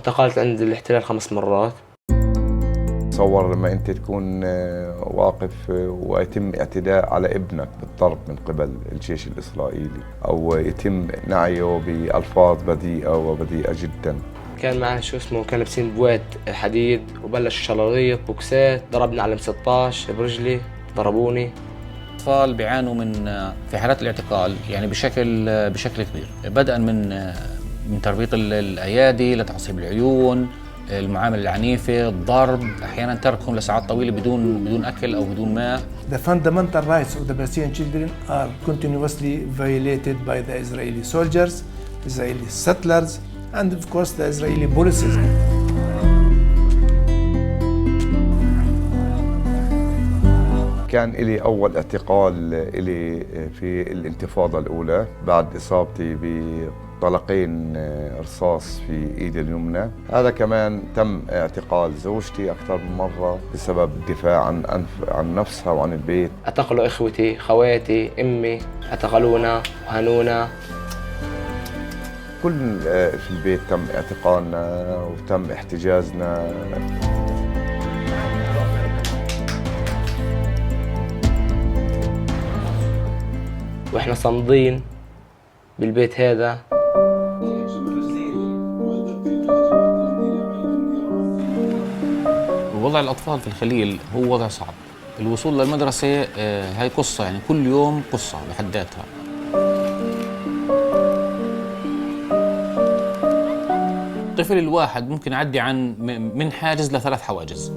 اعتقلت عند الاحتلال 5 مرات. تصور لما أنت تكون واقف ويتم اعتداء على ابنك بالضرب من قبل الجيش الإسرائيلي، أو يتم نعيه بألفاظ بذيئة وبذيئة جدا. كان معنا كان لابسين بوات حديد وبلش شلاليط بوكسات، ضربنا على 16 برجلي، ضربوني. الأطفال بيعانوا في حالات الاعتقال يعني بشكل كبير، بدءا من تربيط الأيادي لتعصيب العيون، المعاملة العنيفة، الضرب، أحيانا تركهم لساعات طويلة بدون أكل أو بدون ماء. The fundamental rights of the Palestinian children are continuously violated by the Israeli soldiers, Israeli settlers, and of course the Israeli policies. كان لي أول اعتقال لي في الانتفاضة الأولى بعد إصابتي بطلقين رصاص في إيدي اليمنى. هذا كمان تم اعتقال زوجتي أكثر من مرة بسبب الدفاع عن نفسها وعن البيت. اعتقلوا إخوتي، خواتي، أمي، اعتقلونا وهنونا. كل في البيت تم اعتقالنا وتم احتجازنا. واحنا صامدين بالبيت هذا. وضع الأطفال في الخليل هو وضع صعب. الوصول للمدرسة هاي قصة، يعني كل يوم قصة بحد ذاتها. الطفل الواحد ممكن يعدي من حاجز ل3 حواجز.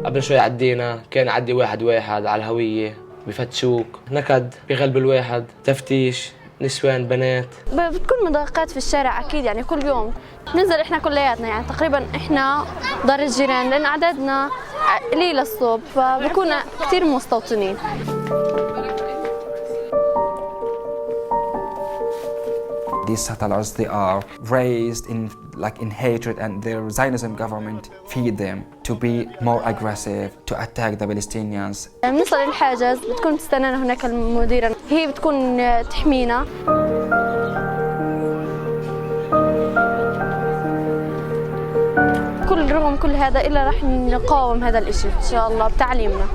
قبل شوي عدينا كان يعدي واحد على الهوية، بفتشوك، نكد بقلب الواحد، تفتيش، نسوان، بنات. بتكون مضايقات في الشارع أكيد، يعني كل يوم ننزل إحنا كلياتنا، يعني تقريبا إحنا دار الجيران لأن عددنا قليل الصوب، فبكون كثير مستوطنين. These settlers, they are raised in hatred, and their Zionism government feed them to be more aggressive, to attack the Palestinians. بنوصل للحاجز بتكون تستنانا هناك المديرة، هي بتكون تحمينا. رغم كل هذا إلا رح نقاوم هذا الإشي إن شاء الله بتعليمنا.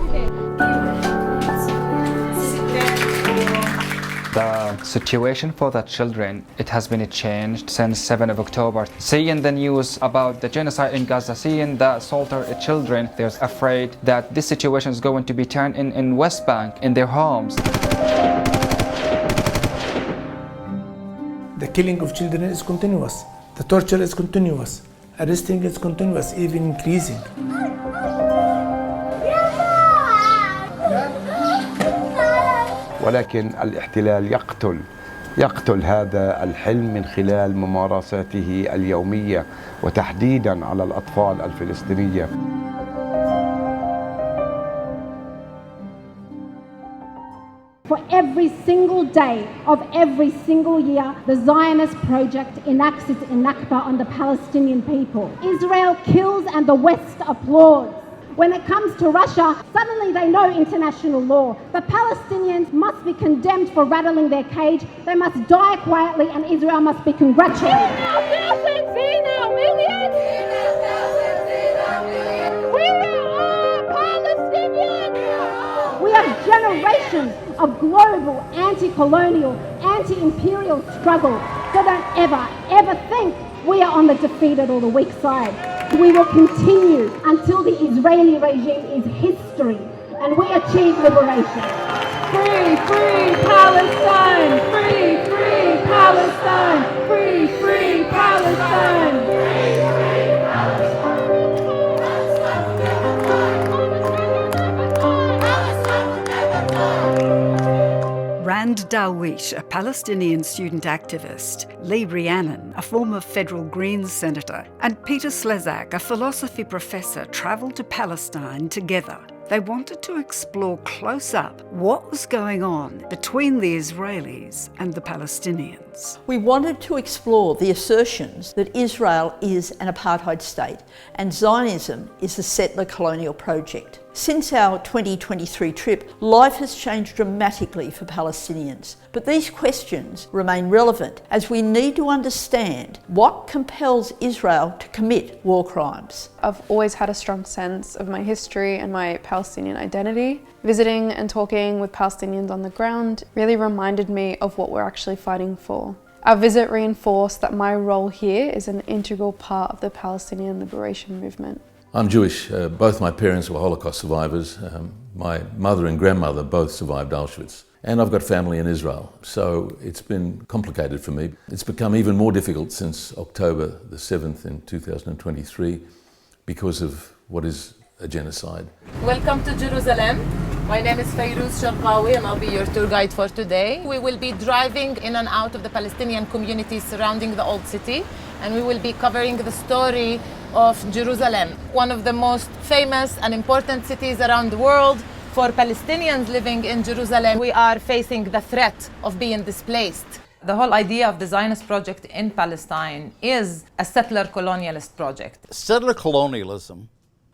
The situation for the children, it has been changed since 7 of October. Seeing the news about the genocide in Gaza, seeing the slaughtered children, they're afraid that this situation is going to be turned in West Bank, in their homes. The killing of children is continuous. The torture is continuous. Arresting is continuous, even increasing. ولكن الاحتلال يقتل هذا الحلم من خلال ممارساته اليومية، وتحديداً على الأطفال الفلسطينية. For every single day of every single year, the Zionist project enacts its Nakba on the Palestinian people. Israel kills and the West applauds. When it comes to Russia, suddenly they know international law. The Palestinians must be condemned for rattling their cage. They must die quietly and Israel must be congratulated. We have generations of global anti-colonial, anti-imperial struggle. So don't ever think we are on the defeated or the weak side. We will continue until the Israeli regime is history and we achieve liberation. Free, free Palestine! Free, free Palestine! Free, free Palestine! Rand Darwish, a Palestinian student activist, Lee Rhiannon, a former federal Greens senator, and Peter Slezak, a philosophy professor, travelled to Palestine together. They wanted to explore close up what was going on between the Israelis and the Palestinians. We wanted to explore the assertions that Israel is an apartheid state and Zionism is a settler colonial project. Since our 2023 trip, life has changed dramatically for Palestinians. But these questions remain relevant as we need to understand what compels Israel to commit war crimes. I've always had a strong sense of my history and my Palestinian identity. Visiting and talking with Palestinians on the ground really reminded me of what we're actually fighting for. Our visit reinforced that my role here is an integral part of the Palestinian liberation movement. I'm Jewish. Both my parents were Holocaust survivors. My mother and grandmother both survived Auschwitz. And I've got family in Israel, so it's been complicated for me. It's become even more difficult since October the 7th in 2023 because of what is a genocide. Welcome to Jerusalem. My name is Fairuz Sharqawi and I'll be your tour guide for today. We will be driving in and out of the Palestinian communities surrounding the old city, and we will be covering the story of Jerusalem, one of the most famous and important cities around the world. For Palestinians living in Jerusalem, we are facing the threat of being displaced. The whole idea of the Zionist project in Palestine is a settler colonialist project. Settler colonialism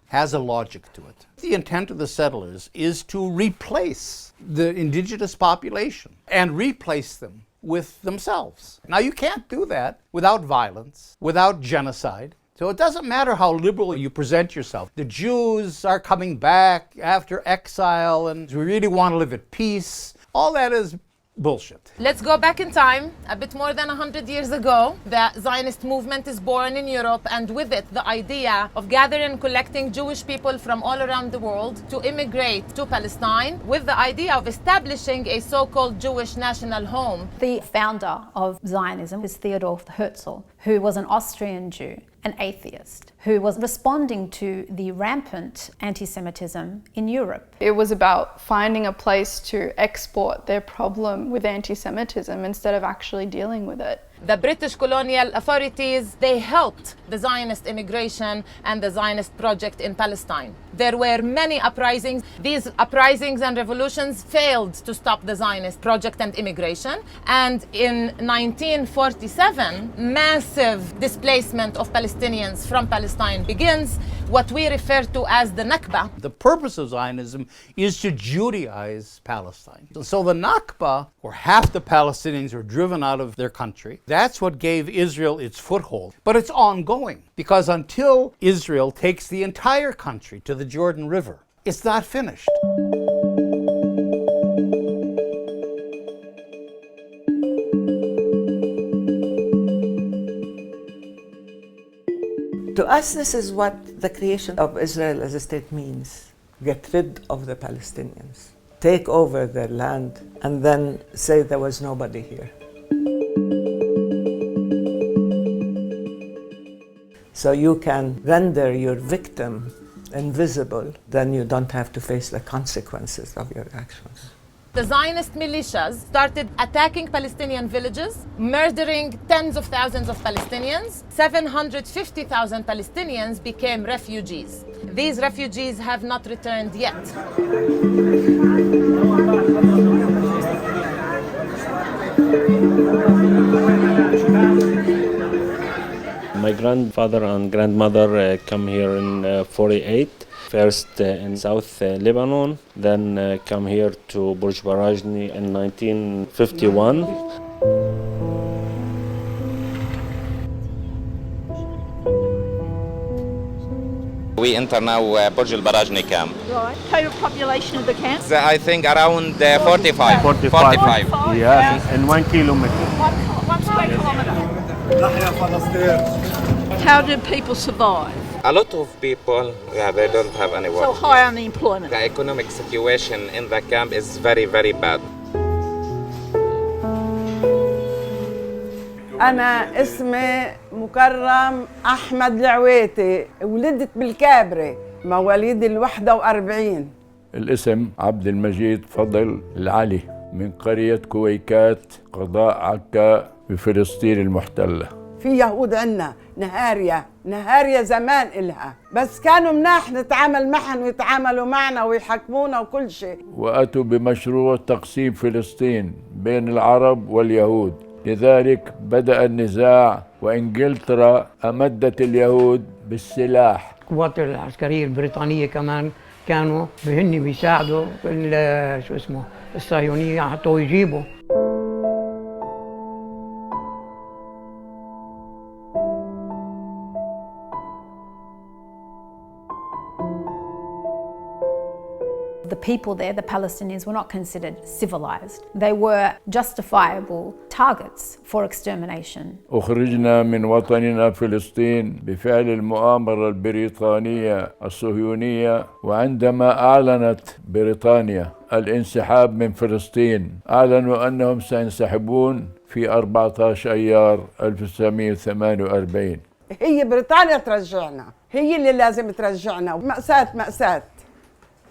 has a logic to it. The intent of the settlers is to replace the indigenous population and replace them with themselves. Now, you can't do that without violence, without genocide. So it doesn't matter how liberal you present yourself. The Jews are coming back after exile and we really want to live at peace. All that is bullshit. Let's go back in time. A bit more than 100 years ago, the Zionist movement is born in Europe, and with it the idea of gathering and collecting Jewish people from all around the world to immigrate to Palestine with the idea of establishing a so-called Jewish national home. The founder of Zionism is Theodor Herzl, who was an Austrian Jew, an atheist, who was responding to the rampant anti-Semitism in Europe. It was about finding a place to export their problem with anti-Semitism instead of actually dealing with it. The British colonial authorities, they helped the Zionist immigration and the Zionist project in Palestine. There were many uprisings. These uprisings and revolutions failed to stop the Zionist project and immigration. And in 1947, massive displacement of Palestinians from Palestine begins, what we refer to as the Nakba. The purpose of Zionism is to Judaize Palestine. So the Nakba, where half the Palestinians were driven out of their country, that's what gave Israel its foothold. But it's ongoing, because until Israel takes the entire country to the Jordan River, it's not finished. To us, this is what the creation of Israel as a state means. Get rid of the Palestinians, take over their land, and then say there was nobody here. So you can render your victim invisible, then you don't have to face the consequences of your actions. The Zionist militias started attacking Palestinian villages, murdering tens of thousands of Palestinians. 750,000 Palestinians became refugees. These refugees have not returned yet. My grandfather and grandmother come here in 48. First in South Lebanon, then come here to Burj Barajni in 1951. We enter now Burj al-Barajni camp. Right. Total population of the camp? I think around 45. 45. Yes, in 1 kilometer. One square kilometer. How do people survive? A lot of people, they don't have any work. So high unemployment. The economic situation in the camp is very, very bad. أنا اسمي مكرم أحمد العويتي، ولدت بالكابري، مواليد 41. الاسم عبد المجيد فضل العلي من قرية كويكات قضاء عكا بفلسطين المحتلة. في يهود عنا نهاريا زمان إلها، بس كانوا مناح نتعامل معهم ويتعاملوا معنا ويحكمونا وكل شيء. وأتوا بمشروع تقسيم فلسطين بين العرب واليهود، لذلك بدأ النزاع وإنجلترا أمدت اليهود بالسلاح القوات العسكرية البريطانية كمان كانوا بهن بيساعدوا الصهيونية حتى يجيبوا. The people there, the Palestinians, were not considered civilized. They were justifiable targets for extermination. أخرجنا من وطننا فلسطين بفعل المؤامرة البريطانية الصهيونية، وعندما أعلنت بريطانيا الانسحاب من فلسطين أعلنوا أنهم سينسحبون في 14 أيار 1948. هي بريطانيا ترجعنا، هي اللي لازم ترجعنا.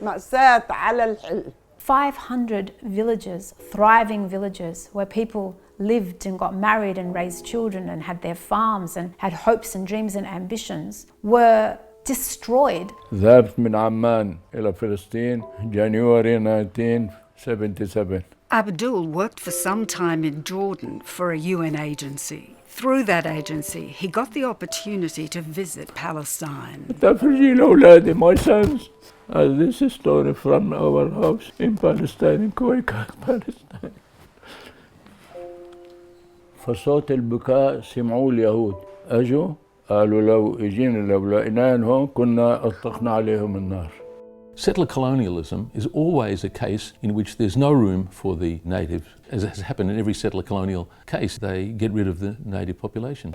مأساة على الحل. 500 villages, thriving villages, where people lived and got married and raised children and had their farms and had hopes and dreams and ambitions, were destroyed. ذهبت من عمان إلى فلسطين January 1977. Abdul worked for some time in Jordan for a UN agency. Through that agency, he got the opportunity to visit Palestine. تفرجي لأولادي, my sons. This is a story from our house in Palestine, in Kuwait, Palestine. فصوت البكاء سمعوه اليهود. أجوا قالوا لو إجينا لو لقيناهم هون كنا أطلقنا عليهم النار. Settler colonialism is always a case in which there's no room for the natives. As has happened in every settler colonial case, they get rid of the native population.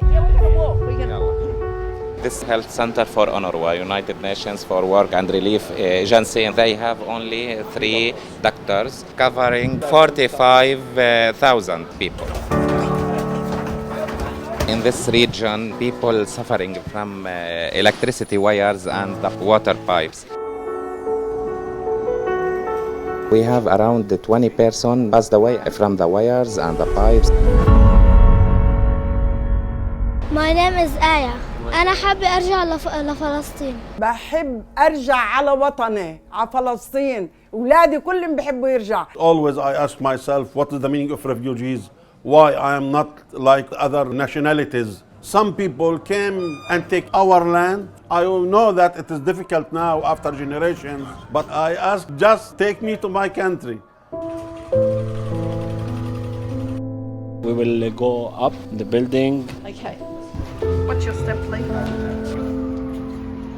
This health center for UNRWA, United Nations for Work and Relief Agency, they have only 3 doctors covering 45,000 people. In this region, people suffering from electricity wires and the water pipes. We have around 20 persons passed away from the wires and the pipes. My name is Aya. أنا حابة أرجع لفلسطين. بحب أرجع على وطني، على فلسطين. أولادي كلهم بحبوا يرجع. Always I ask myself, what is the meaning of refugees? Why I am not like other nationalities? Some people came and take our land. I know that it is difficult now after generations, but I ask, just take me to my country. We will go up the building. Okay. What's your step, please?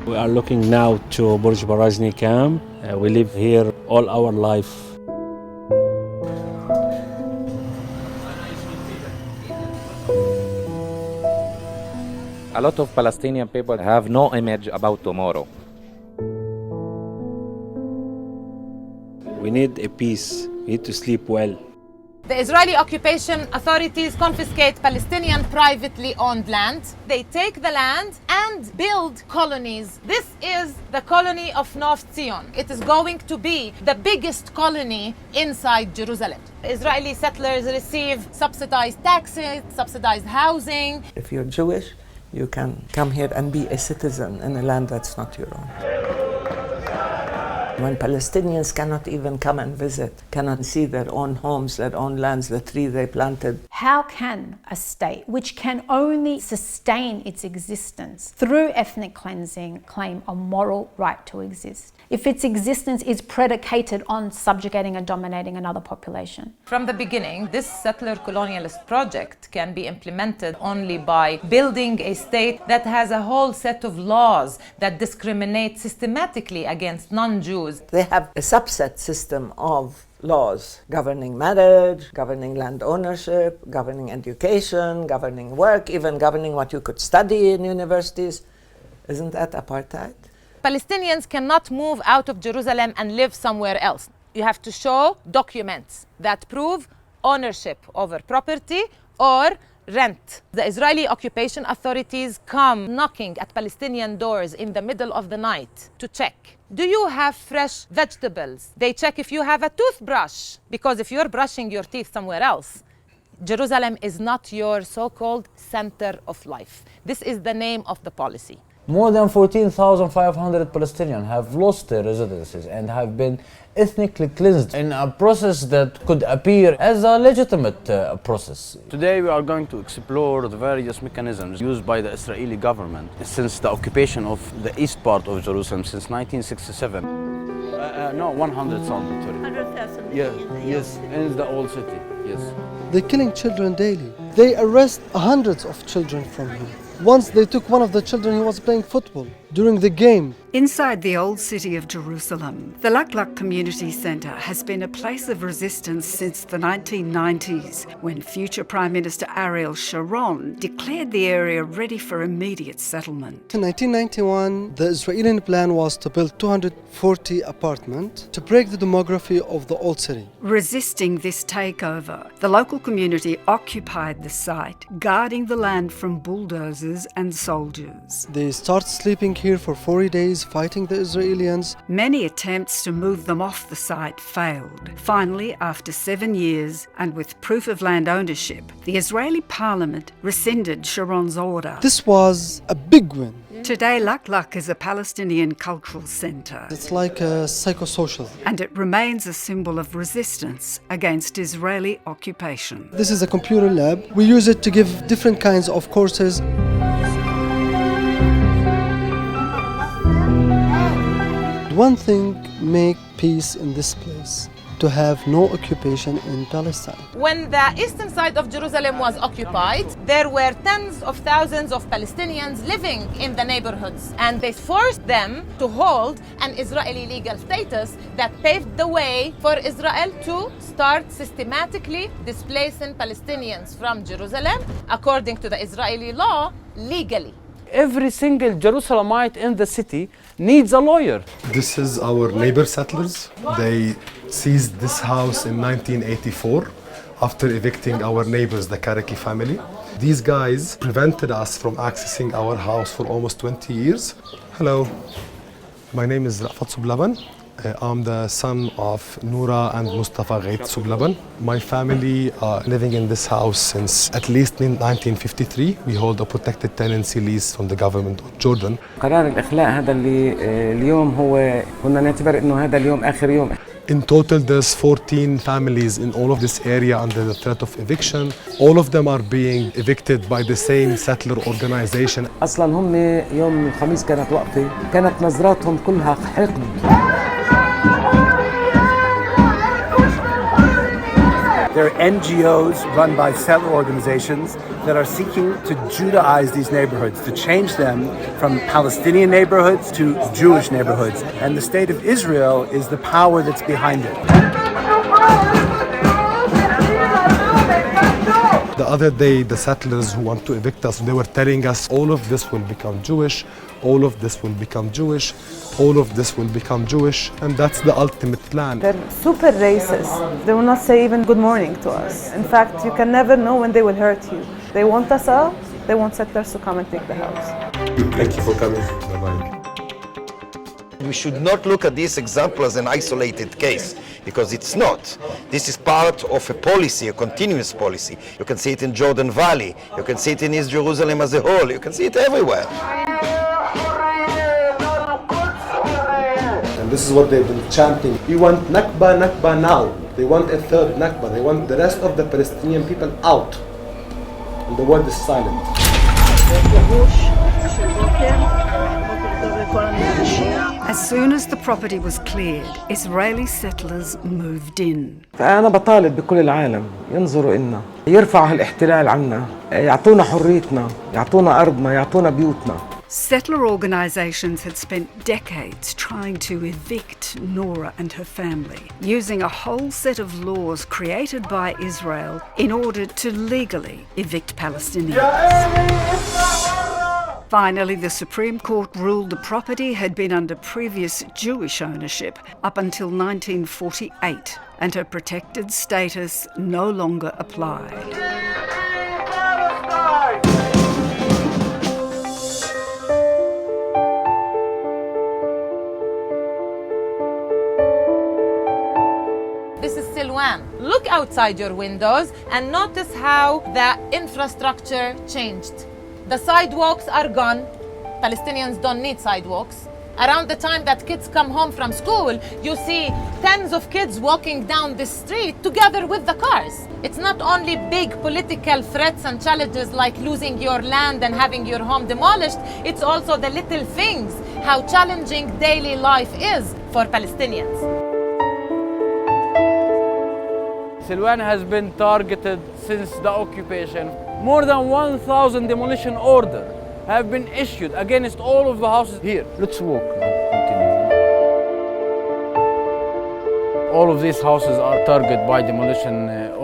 We are looking now to Burj Barajni camp. We live here all our life. A lot of Palestinian people have no image about tomorrow. We need a peace. We need to sleep well. The Israeli occupation authorities confiscate Palestinian privately owned land. They take the land and build colonies. This is the colony of North Zion. It is going to be the biggest colony inside Jerusalem. Israeli settlers receive subsidized taxes, subsidized housing. If you're Jewish, you can come here and be a citizen in a land that's not your own. When Palestinians cannot even come and visit, cannot see their own homes, their own lands, the tree they planted. How can a state which can only sustain its existence through ethnic cleansing claim a moral right to exist if its existence is predicated on subjugating and dominating another population? From the beginning, this settler colonialist project can be implemented only by building a state that has a whole set of laws that discriminate systematically against non-Jews. They have a subset system of laws governing marriage, governing land ownership, governing education, governing work, even governing what you could study in universities. Isn't that apartheid? Palestinians cannot move out of Jerusalem and live somewhere else. You have to show documents that prove ownership over property or rent. The Israeli occupation authorities come knocking at Palestinian doors in the middle of the night to check. Do you have fresh vegetables? They check if you have a toothbrush, because if you're brushing your teeth somewhere else, Jerusalem is not your so-called center of life. This is the name of the policy. More than 14,500 Palestinians have lost their residences and have been ethnically cleansed in a process that could appear as a legitimate process. Today we are going to explore the various mechanisms used by the Israeli government since the occupation of the east part of Jerusalem since 1967. No, 100,000, sorry. 100,000? Yes, in the old city, yes. They're killing children daily. They arrest hundreds of children from here. Once they took one of the children, he was playing football during the game. Inside the old city of Jerusalem, the Laklak Community Centre has been a place of resistance since the 1990s, when future Prime Minister Ariel Sharon declared the area ready for immediate settlement. In 1991, the Israeli plan was to build 240 apartments to break the demography of the old city. Resisting this takeover, the local community occupied the site, guarding the land from bulldozers and soldiers. They started sleeping here for 40 days, fighting the Israelis. Many attempts to move them off the site failed. Finally, after 7 years, and with proof of land ownership, the Israeli parliament rescinded Sharon's order. This was a big win. Today, Laklak is a Palestinian cultural centre. It's like a psychosocial. And it remains a symbol of resistance against Israeli occupation. This is a computer lab. We use it to give different kinds of courses. One thing make peace in this place, to have no occupation in Palestine. When the eastern side of Jerusalem was occupied, there were tens of thousands of Palestinians living in the neighborhoods, and they forced them to hold an Israeli legal status that paved the way for Israel to start systematically displacing Palestinians from Jerusalem, according to the Israeli law, legally. Every single Jerusalemite in the city needs a lawyer. This is our neighbor settlers. They seized this house in 1984 after evicting our neighbors, the Karaki family. These guys prevented us from accessing our house for almost 20 years. Hello, my name is Rafat Sublaban. I'm the son of Noura and Mustafa Ghait Sublaban. My family are living in this house since at least 1953. We hold a protected tenancy lease from the government of Jordan. قرار الإخلاء هذا اللي اليوم هو كنا نعتبر إنه هذا اليوم آخر يوم. In total, there's 14 families in all of this area under the threat of eviction. All of them are being evicted by the same settler organization. أصلاً هم يوم الخميس كانت وقفة، كانت نظراتهم كلها حقد. They're NGOs run by settler organizations that are seeking to Judaize these neighborhoods, to change them from Palestinian neighborhoods to Jewish neighborhoods. And the state of Israel is the power that's behind it. The other day, the settlers who want to evict us, they were telling us all of this will become Jewish, all of this will become Jewish, all of this will become Jewish, and that's the ultimate plan. They're super racist. They will not say even good morning to us. In fact, you can never know when they will hurt you. They want us out, they want settlers to come and take the house. Thank you for coming. Bye-bye. We should not look at this example as an isolated case, because it's not. This is part of a policy, a continuous policy. You can see it in Jordan Valley, you can see it in East Jerusalem as a whole, you can see it everywhere. And this is what they've been chanting. We want Nakba, Nakba now. They want a third Nakba. They want the rest of the Palestinian people out. And the word is silent. As soon as the property was cleared, Israeli settlers moved in. فأنا بطالب بكل العالم ينظروا إلنا، يرفعوا الاحتلال عنا، يعطونا حريتنا، يعطونا أرضنا، يعطونا بيوتنا. Settler organisations had spent decades trying to evict Noura and her family, using a whole set of laws created by Israel in order to legally evict Palestinians. Finally, the Supreme Court ruled the property had been under previous Jewish ownership up until 1948, and her protected status no longer applied. This is Silwan. Look outside your windows and notice how the infrastructure changed. The sidewalks are gone, Palestinians Don't Need Sidewalks. Around the time that kids come home from school, you see tens of kids walking down the street together with the cars. It's not only big political threats and challenges like losing your land and having your home demolished, it's also the little things, how challenging daily life is for Palestinians. Silwan has been targeted since the occupation. More than 1,000 demolition orders have been issued against all of the houses here. Let's walk now, continue. All of these houses are targeted by demolition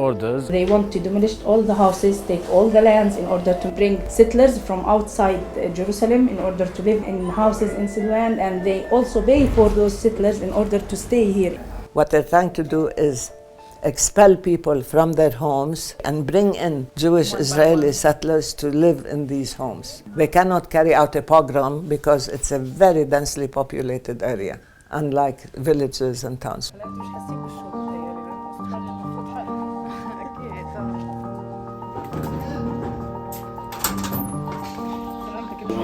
orders. They want to demolish all the houses, take all the lands in order to bring settlers from outside Jerusalem in order to live in houses in Silwan, and they also pay for those settlers in order to stay here. What they're trying to do is expel people from their homes and bring in Jewish Israeli settlers to live in these homes. They cannot carry out a pogrom because it's a very densely populated area, unlike villages and towns.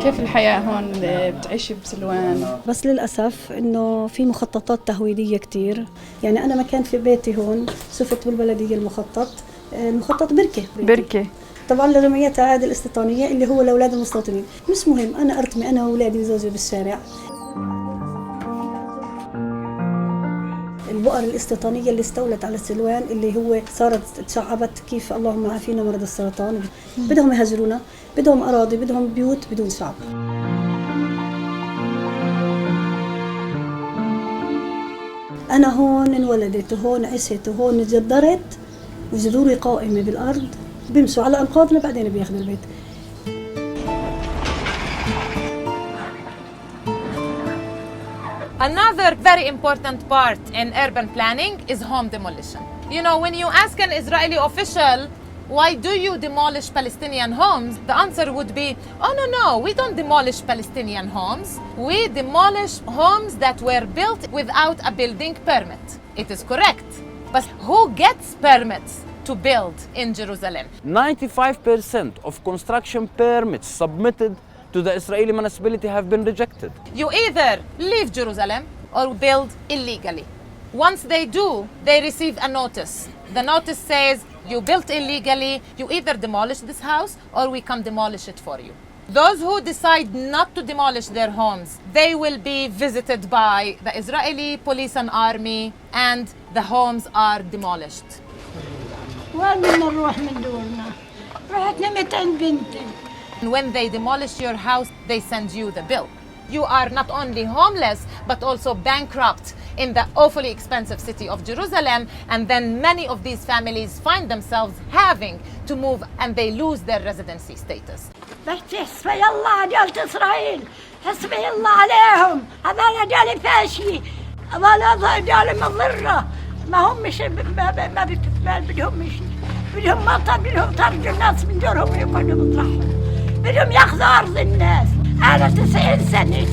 كيف الحياة هون بتعيشي بسلوان؟ بس للأسف إنه في مخططات تهويدية كتير، يعني أنا ما كان في بيتي هون، صفت بالبلدية المخطط بركة طبعا لجمعيات العائلة الاستيطانية اللي هو لأولاد المستوطنين. مش مهم أنا أرتمي أنا وأولادي وزوجي بالشارع. البؤر الاستيطانية اللي استولت على سلوان اللي هو صارت تشعبت كيف اللهم عافينا مرض السرطان، بدهم يهاجرونا، بدهم أراضي، بدهم بيوت بدون شعب. أنا هون انولدت وهون عشت وهون جدرت، وجذوري قائمة بالأرض، بيمشوا على أنقاضنا بعدين بياخذوا البيت. Another very important part in urban planning is home demolition. You know, when you ask an Israeli official, why do you demolish Palestinian homes? The answer would be, oh no, we don't demolish Palestinian homes. We demolish homes that were built without a building permit. It is correct. But who gets permits to build in Jerusalem? 95% of construction permits submitted to the Israeli municipality have been rejected. You either leave Jerusalem or build illegally. Once they do, they receive a notice. The notice says, you built illegally, you either demolish this house or we come demolish it for you. Those who decide not to demolish their homes, they will be visited by the Israeli police and army, and the homes are demolished. When they demolish your house, they send you the bill. You are not only homeless, but also bankrupt in the awfully expensive city of Jerusalem, and then many of these families find themselves having to move and they lose their residency status. حسبي الله دولة إسرائيل، حسبي الله عليهم، هذول دولة فاشية، هذول دولة مضرة، ما هم مش ما بدهم مش بدهم مطر، بدهم يطردوا الناس من دورهم ويقعدوا مطرحهم، بدهم ياخذوا أرض الناس. أنا 90 سنة.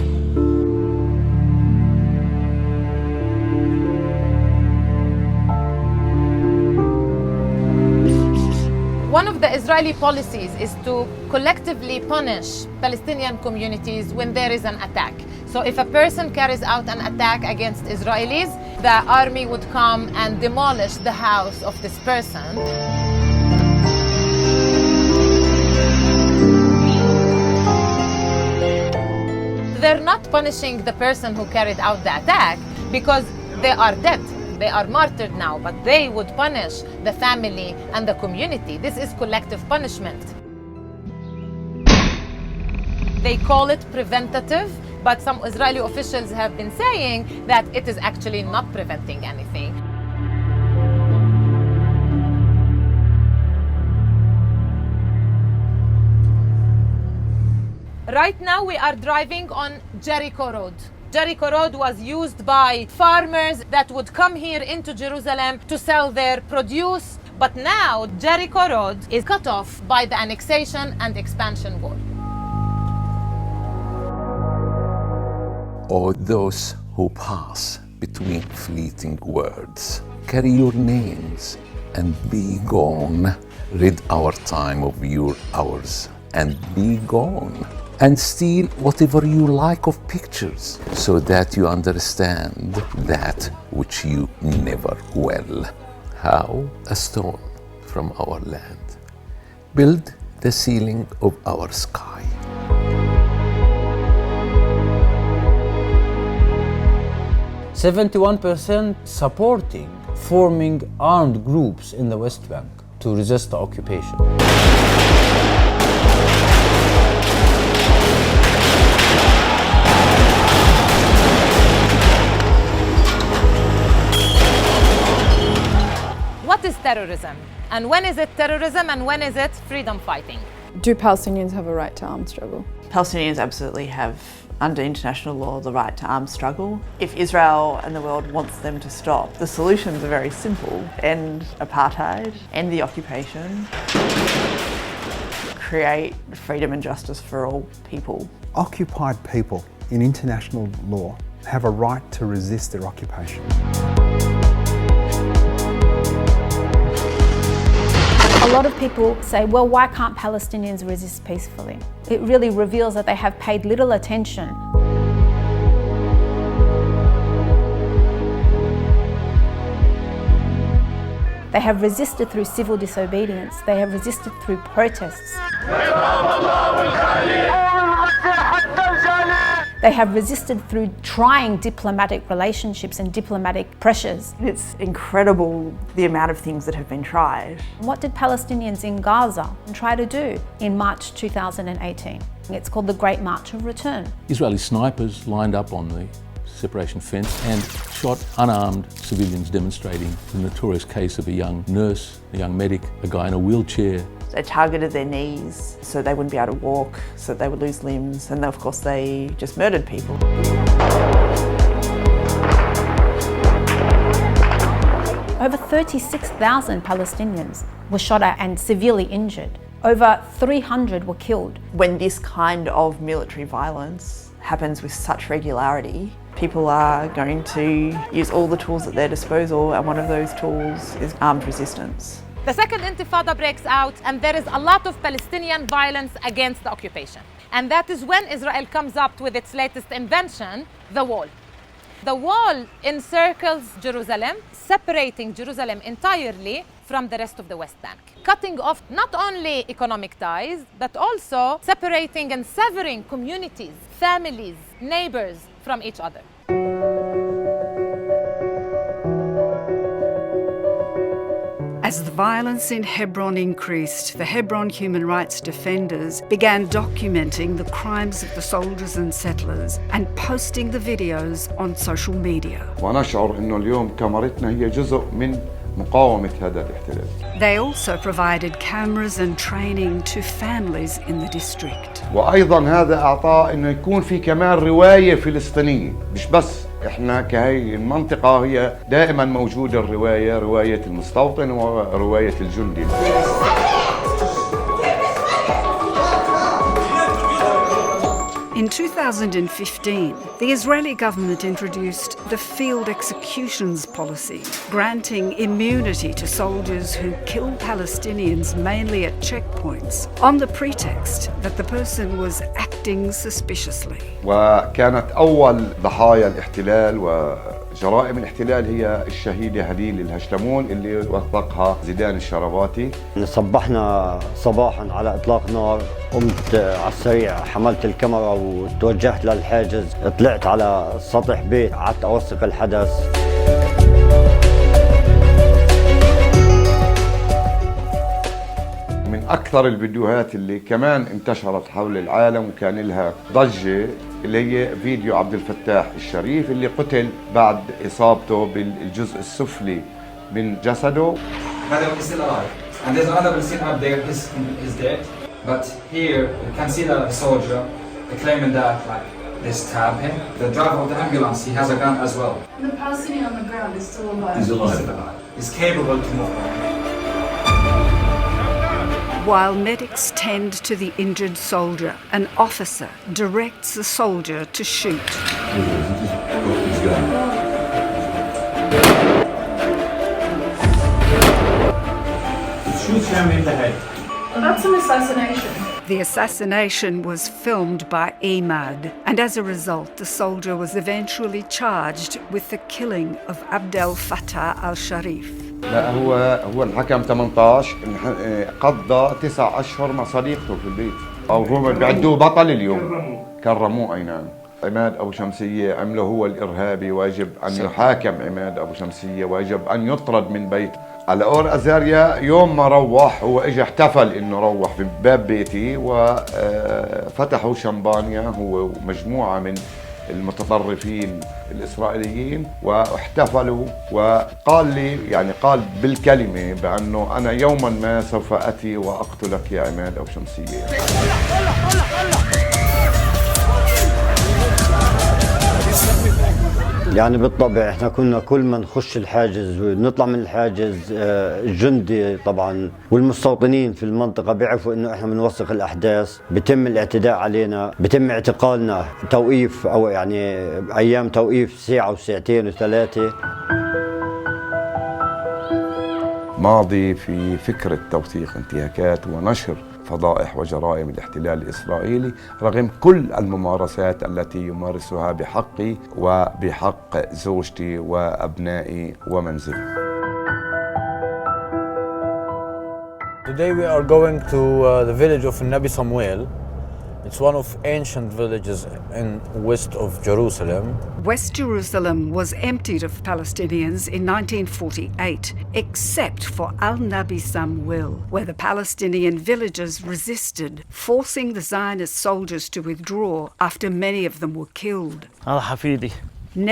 One of the Israeli policies is to collectively punish Palestinian communities when there is an attack. So if a person carries out an attack against Israelis, the army would come and demolish the house of this person. They're not punishing the person who carried out the attack because they are dead. They are martyred now, but they would punish the family and the community. This is collective punishment. They call it preventative, but some Israeli officials have been saying that it is actually not preventing anything. Right now we are driving on Jericho Road. Jericho Road was used by farmers that would come here into Jerusalem to sell their produce, but now Jericho Road is cut off by the annexation and expansion war. Or those who pass between fleeting words, carry your names and be gone. Rid our time of your hours and be gone. and steal whatever you like of pictures, so that you understand that which you never will. How? A stone from our land build the ceiling of our sky. %71% supporting forming armed groups in the West Bank to resist the occupation. What is terrorism? And when is it terrorism and when is it freedom fighting? Do Palestinians have a right to armed struggle? Palestinians absolutely have, under international law, the right to armed struggle. If Israel and the world wants them to stop, the solutions are very simple. End apartheid, end the occupation, create freedom and justice for all people. Occupied people in international law have a right to resist their occupation. A lot of people say, well, why can't Palestinians resist peacefully? It really reveals that they have paid little attention. They have resisted through civil disobedience. They have resisted through protests. They have resisted through trying diplomatic relationships and diplomatic pressures. It's incredible the amount of things that have been tried. What did Palestinians in Gaza try to do in March 2018? It's called the Great March of Return. Israeli snipers lined up on the separation fence and shot unarmed civilians demonstrating the notorious case of a young nurse, a young medic, a guy in a wheelchair. They targeted their knees so they wouldn't be able to walk, so they would lose limbs, and of course they just murdered people. Over 36,000 Palestinians were shot at and severely injured. Over 300 were killed. When this kind of military violence happens with such regularity, people are going to use all the tools at their disposal, and one of those tools is armed resistance. The second intifada breaks out and there is a lot of Palestinian violence against the occupation. And that is when Israel comes up with its latest invention, the wall. The wall encircles Jerusalem, separating Jerusalem entirely from the rest of the West Bank, cutting off not only economic ties, but also separating and severing communities, families, neighbors from each other. As the violence in Hebron increased, the Hebron human rights defenders began documenting the crimes of the soldiers and settlers and posting the videos on social media. ونشعر إنه اليوم كاميرتنا هي جزء من مقاومة هذا الاحتلال. They also provided cameras and training to families in the district. وأيضا هذا أعطاه إنه يكون في كمان رواية فلسطينية، مش بس إحنا كهي المنطقة هي دائما موجودة الرواية، رواية المستوطن ورواية الجندي. In 2015, the Israeli government introduced the field executions policy, granting immunity to soldiers who kill Palestinians mainly at checkpoints, on the pretext that the person was acting suspiciously. وكانت أول ضحايا الاحتلال وجرائم الاحتلال هي الشهيدة هديل الهشلمون اللي وثقها زيدان الشرباتي. صبحنا صباحا على إطلاق نار، قمت على السريع حملت الكاميرا وتوجهت للحاجز، طلعت على سطح بيت قعدت أوثق الحدث. من أكثر الفيديوهات اللي كمان انتشرت حول العالم وكان لها ضجة اللي هي فيديو عبد الفتاح الشريف اللي قتل بعد إصابته بالجزء السفلي من جسده. Brother is still alive, and there's another Palestinian up there. He's dead, but here you can see that soldier, claiming that they stabbed him. The driver of the ambulance, he has a gun as well. The Palestinian on the ground is still alive. He's alive. He's capable to move on. While medics tend to the injured soldier, an officer directs the soldier to shoot. Shoot him in the head. That's an assassination. The assassination was filmed by Ahmad, and as a result, the soldier was eventually charged with the killing of Abdel Fattah al-Sharif. لا هو انحكم 18 قضى 9 أشهر مع صديقته في البيت، أو هم بيعدوه بطل اليوم، كرموه أي نعم. عماد أبو شمسية عمله هو الإرهابي، ويجب أن يحاكم عماد أبو شمسية، ويجب أن يطرد من بيته. على أور أزاريا يوم ما روح هو إجا احتفل إنه روح في باب بيتي، وفتحوا شمبانيا هو ومجموعة من المتطرفين الإسرائيليين واحتفلوا، وقال لي يعني قال بالكلمة بأنه أنا يوما ما سوف أتي وأقتلك يا عماد أبو شمسية. يعني بالطبع احنا كنا كل ما نخش الحاجز ونطلع من الحاجز الجندي طبعا والمستوطنين في المنطقة بيعرفوا انه احنا بنوثق الاحداث، بيتم الاعتداء علينا، بيتم اعتقالنا توقيف او يعني ايام توقيف ساعة وساعتين وثلاثة. ماضي في فكرة توثيق انتهاكات ونشر فضائح وجرائم الاحتلال الإسرائيلي رغم كل الممارسات التي يمارسها بحقي وبحق زوجتي وأبنائي ومنزلي. Today we are going to the village of Nabi Samuel. It's one of ancient villages in west of Jerusalem. West Jerusalem was emptied of Palestinians in 1948, except for Al-Nabi Samuel, where the Palestinian villagers resisted, forcing the Zionist soldiers to withdraw after many of them were killed.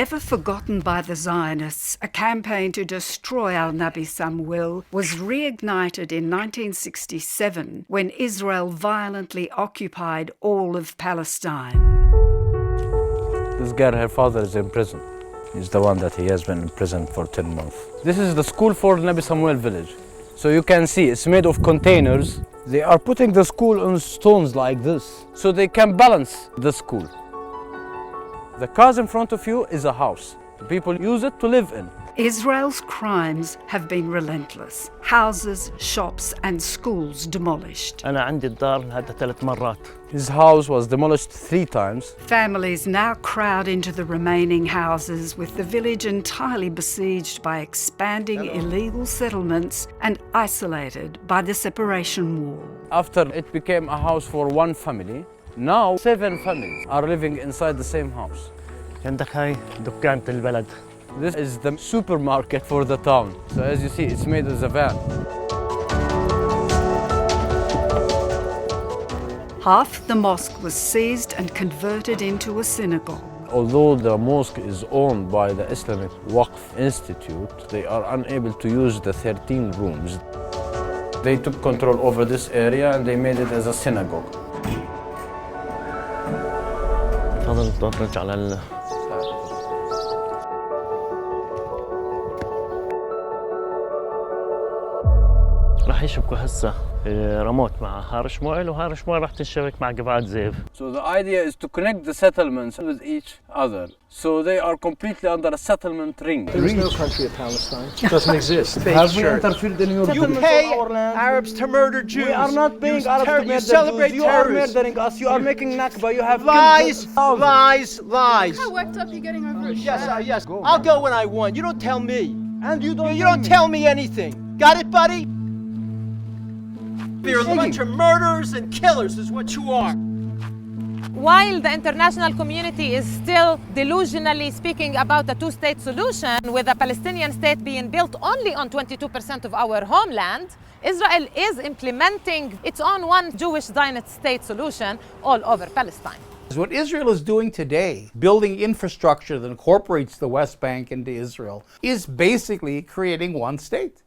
Never forgotten by the Zionists, a campaign to destroy Al-Nabi Samuel was reignited in 1967 when Israel violently occupied all of Palestine. This girl, her father is in prison. He's the one that he has been in prison for 10 months. This is the school for Nabi Samuel village. So you can see it's made of containers. They are putting the school on stones like this so they can balance the school. The cars in front of you is a house. The people use it to live in. Israel's crimes have been relentless. Houses, shops and schools demolished. أنا عندي الدار هذا 3 مرات. His house was demolished 3 times. Families now crowd into the remaining houses, with the village entirely besieged by expanding illegal settlements and isolated by the separation wall. After it became a house for one family, now 7 families are living inside the same house. عندك هاي دكانة البلد. This is the supermarket for the town. So as you see, it's made as a van. Half the mosque was seized and converted into a synagogue. Although the mosque is owned by the Islamic Waqf Institute, they are unable to use the 13 rooms. They took control over this area and they made it as a synagogue. راح يشبكوا هسه رموت مع هار شموئيل وهار شموئيل راح تنشبك مع قبعة زيف. So the idea is to connect the settlements with each other. So they are completely under a settlement ring. There is no country of Palestine. It doesn't exist. Have we interfered in your You pay Arabs to murder Jews. We are not paying Arabs to murder celebrate Jews. You are terrorists. murdering us. You are making Nakba. You have lies, killed lies, lies. How worked up are you getting over a Yes, shot? yes. I'll go when I want. You don't tell me. And you don't tell me anything. Got it, buddy? You're a bunch of murderers and killers is what you are. While the international community is still delusionally speaking about a two-state solution, with a Palestinian state being built only on 22% of our homeland, Israel is implementing its own one Jewish Zionist state solution all over Palestine. What Israel is doing today, building infrastructure that incorporates the West Bank into Israel, is basically creating one state.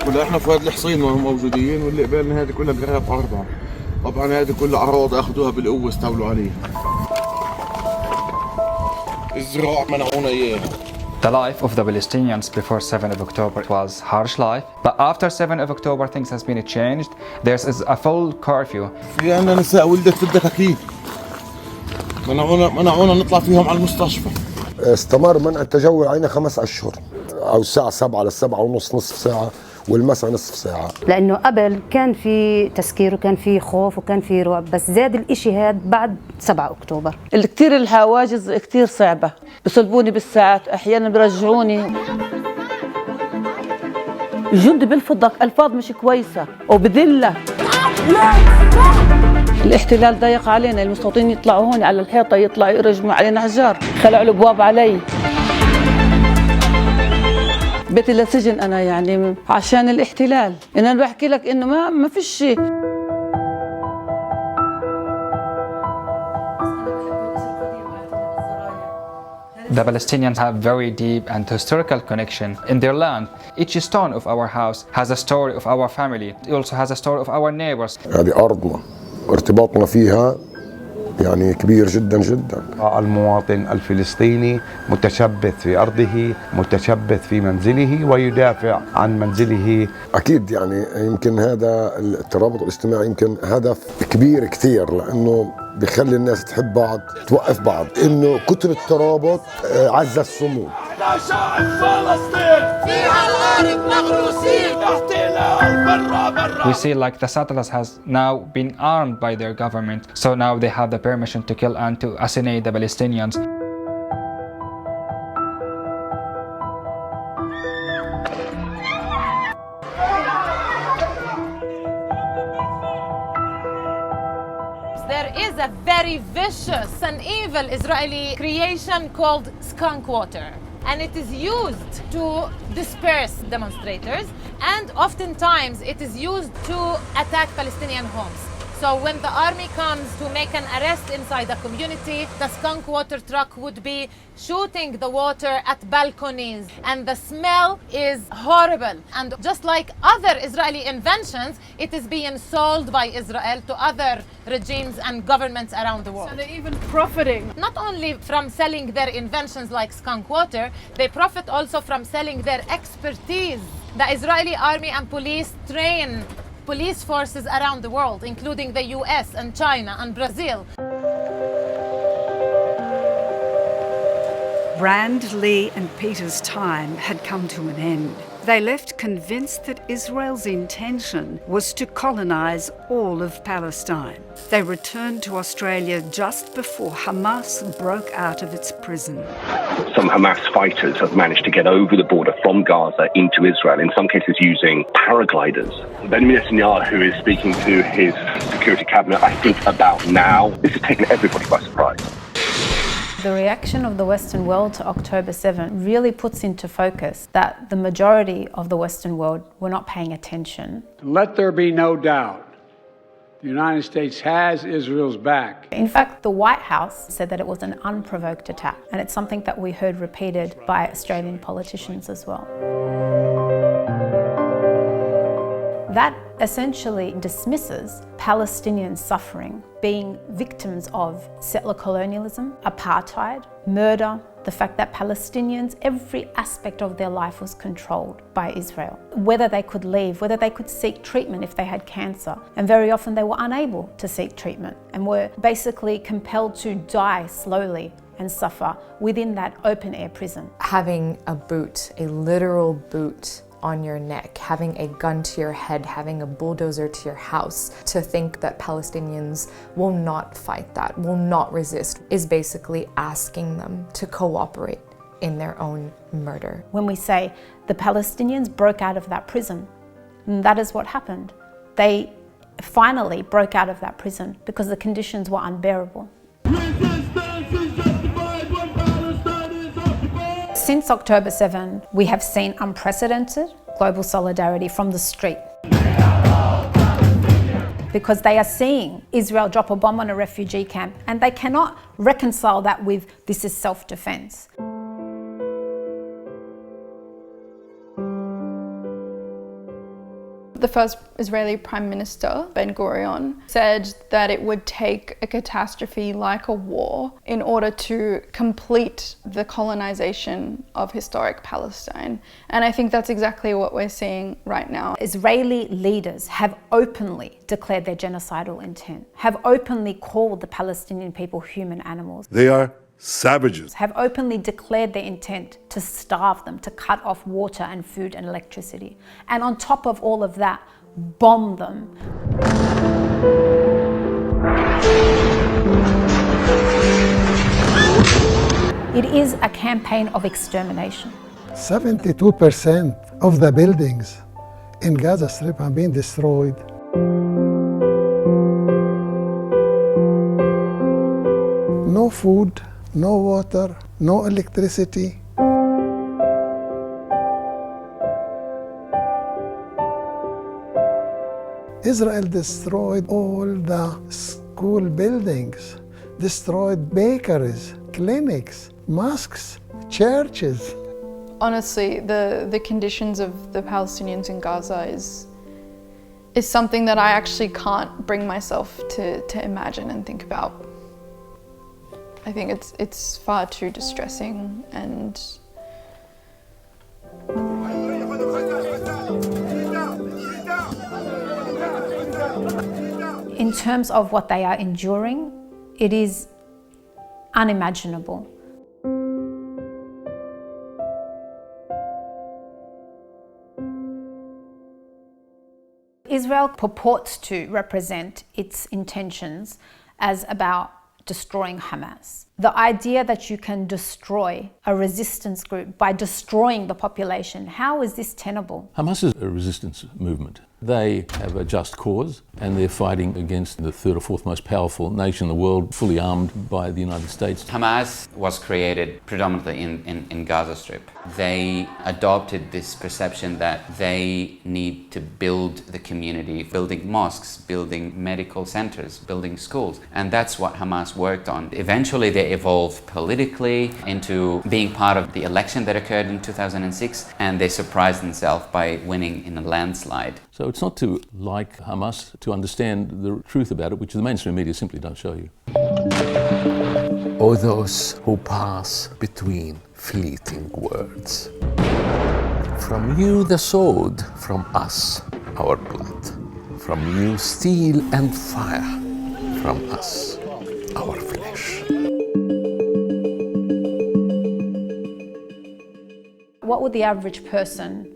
ولا احنا في هذه الحصين ما هم موجودين واللي قبالنا هذه كلها بقراب 4. طبعا هذه كلها اعراض اخذوها بالقوه استولوا عليها. الزراعه منعونا اياها. The life of the Palestinians before 7 of October was harsh life, but after 7 of October things has been changed. There is a full curfew. في عندنا نساء ولدت بدك اكيد. منعونا نطلع فيهم على المستشفى. استمر منع التجول علينا 5 أشهر، أو الساعة 7 ل7:30 نصف ساعة، والمساء نصف ساعة. لأنه قبل كان في تسكير وكان في خوف وكان في رعب، بس زاد الإشي هذا بعد 7 أكتوبر. كتير الحواجز كتير صعبة، بصلبوني بالساعات، أحيانا برجعوني. الجندي بلفظك ألفاظ مش كويسة وبذلك. الاحتلال ضيق علينا، المستوطنين يطلعوا هون على الحيطة، يطلعوا يرجموا علينا حجار، خلعوا الابواب علي. بيتي لسجن انا يعني عشان الاحتلال. انا بحكي لك انه ما فيش شيء. The Palestinians have very deep and historical connection in their land. Each stone of our house has a story of our family. It also has a story of our neighbors. هذه أرضنا، ارتباطنا فيها يعني كبير جدا جدا. المواطن الفلسطيني متشبث في أرضه، متشبث في منزله ويدافع عن منزله. أكيد يعني يمكن هذا الترابط الاجتماعي يمكن هدف كبير كثير، لأنه بيخلي الناس تحب بعض، توقف بعض، إنه كتر الترابط عز الصمود. احنا شعب فلسطين فيها العارف مغروسين احتلال برا. We see like the settlers has now been armed by their government, so now they have the permission to kill and to assassinate the Palestinians. There is a very vicious and evil Israeli creation called skunk water. And it is used to disperse demonstrators, and oftentimes it is used to attack Palestinian homes. So when the army comes to make an arrest inside a community, the skunk water truck would be shooting the water at balconies, and the smell is horrible. And just like other Israeli inventions, it is being sold by Israel to other regimes and governments around the world. So they're even profiting. Not only from selling their inventions like skunk water, they profit also from selling their expertise. The Israeli army and police train police forces around the world, including the US and China and Brazil. Rand, Lee and Peter's time had come to an end. They left convinced that Israel's intention was to colonise all of Palestine. They returned to Australia just before Hamas broke out of its prison. Some Hamas fighters have managed to get over the border from Gaza into Israel, in some cases using paragliders. Benjamin Netanyahu is speaking to his security cabinet, I think, about now. This has taken everybody by surprise. The reaction of the Western world to October 7 really puts into focus that the majority of the Western world were not paying attention. Let there be no doubt, the United States has Israel's back. In fact, the White House said that it was an unprovoked attack, and it's something that we heard repeated by Australian politicians as well. That essentially dismisses Palestinian suffering, being victims of settler colonialism, apartheid, murder, the fact that Palestinians, every aspect of their life was controlled by Israel. Whether they could leave, whether they could seek treatment if they had cancer, and very often they were unable to seek treatment and were basically compelled to die slowly and suffer within that open-air prison. Having a boot, a literal boot on your neck, having a gun to your head, having a bulldozer to your house, to think that Palestinians will not fight that, will not resist, is basically asking them to cooperate in their own murder. When we say the Palestinians broke out of that prison, that is what happened. They finally broke out of that prison because the conditions were unbearable. Since October 7, we have seen unprecedented global solidarity from the street. Because they are seeing Israel drop a bomb on a refugee camp, and they cannot reconcile that with this is self-defense. The first Israeli Prime Minister, Ben-Gurion, said that it would take a catastrophe like a war in order to complete the colonization of historic Palestine. And I think that's exactly what we're seeing right now. Israeli leaders have openly declared their genocidal intent, have openly called the Palestinian people human animals. They are savages. Have openly declared their intent to starve them, to cut off water and food and electricity. And on top of all of that, bomb them. It is a campaign of extermination. 72% of the buildings in Gaza Strip are being destroyed. No food, no water, no electricity. Israel destroyed all the school buildings, destroyed bakeries, clinics, mosques, churches. Honestly, the conditions of the Palestinians in Gaza is something that I actually can't bring myself to imagine and think about. I think it's far too distressing and in terms of what they are enduring, it is unimaginable. Israel purports to represent its intentions as about destroying Hamas. The idea that you can destroy a resistance group by destroying the population, how is this tenable? Hamas is a resistance movement. They have a just cause and they're fighting against the third or fourth most powerful nation in the world, fully armed by the United States. Hamas was created predominantly in Gaza Strip. They adopted this perception that they need to build the community, building mosques, building medical centers, building schools. And that's what Hamas worked on. Eventually they evolved politically into being part of the election that occurred in 2006, and they surprised themselves by winning in a landslide. So it's not to like Hamas, to understand the truth about it, which the mainstream media simply don't show you. O those who pass between fleeting words. From you the sword, from us our blood. From you steel and fire, from us our flesh. What would the average person,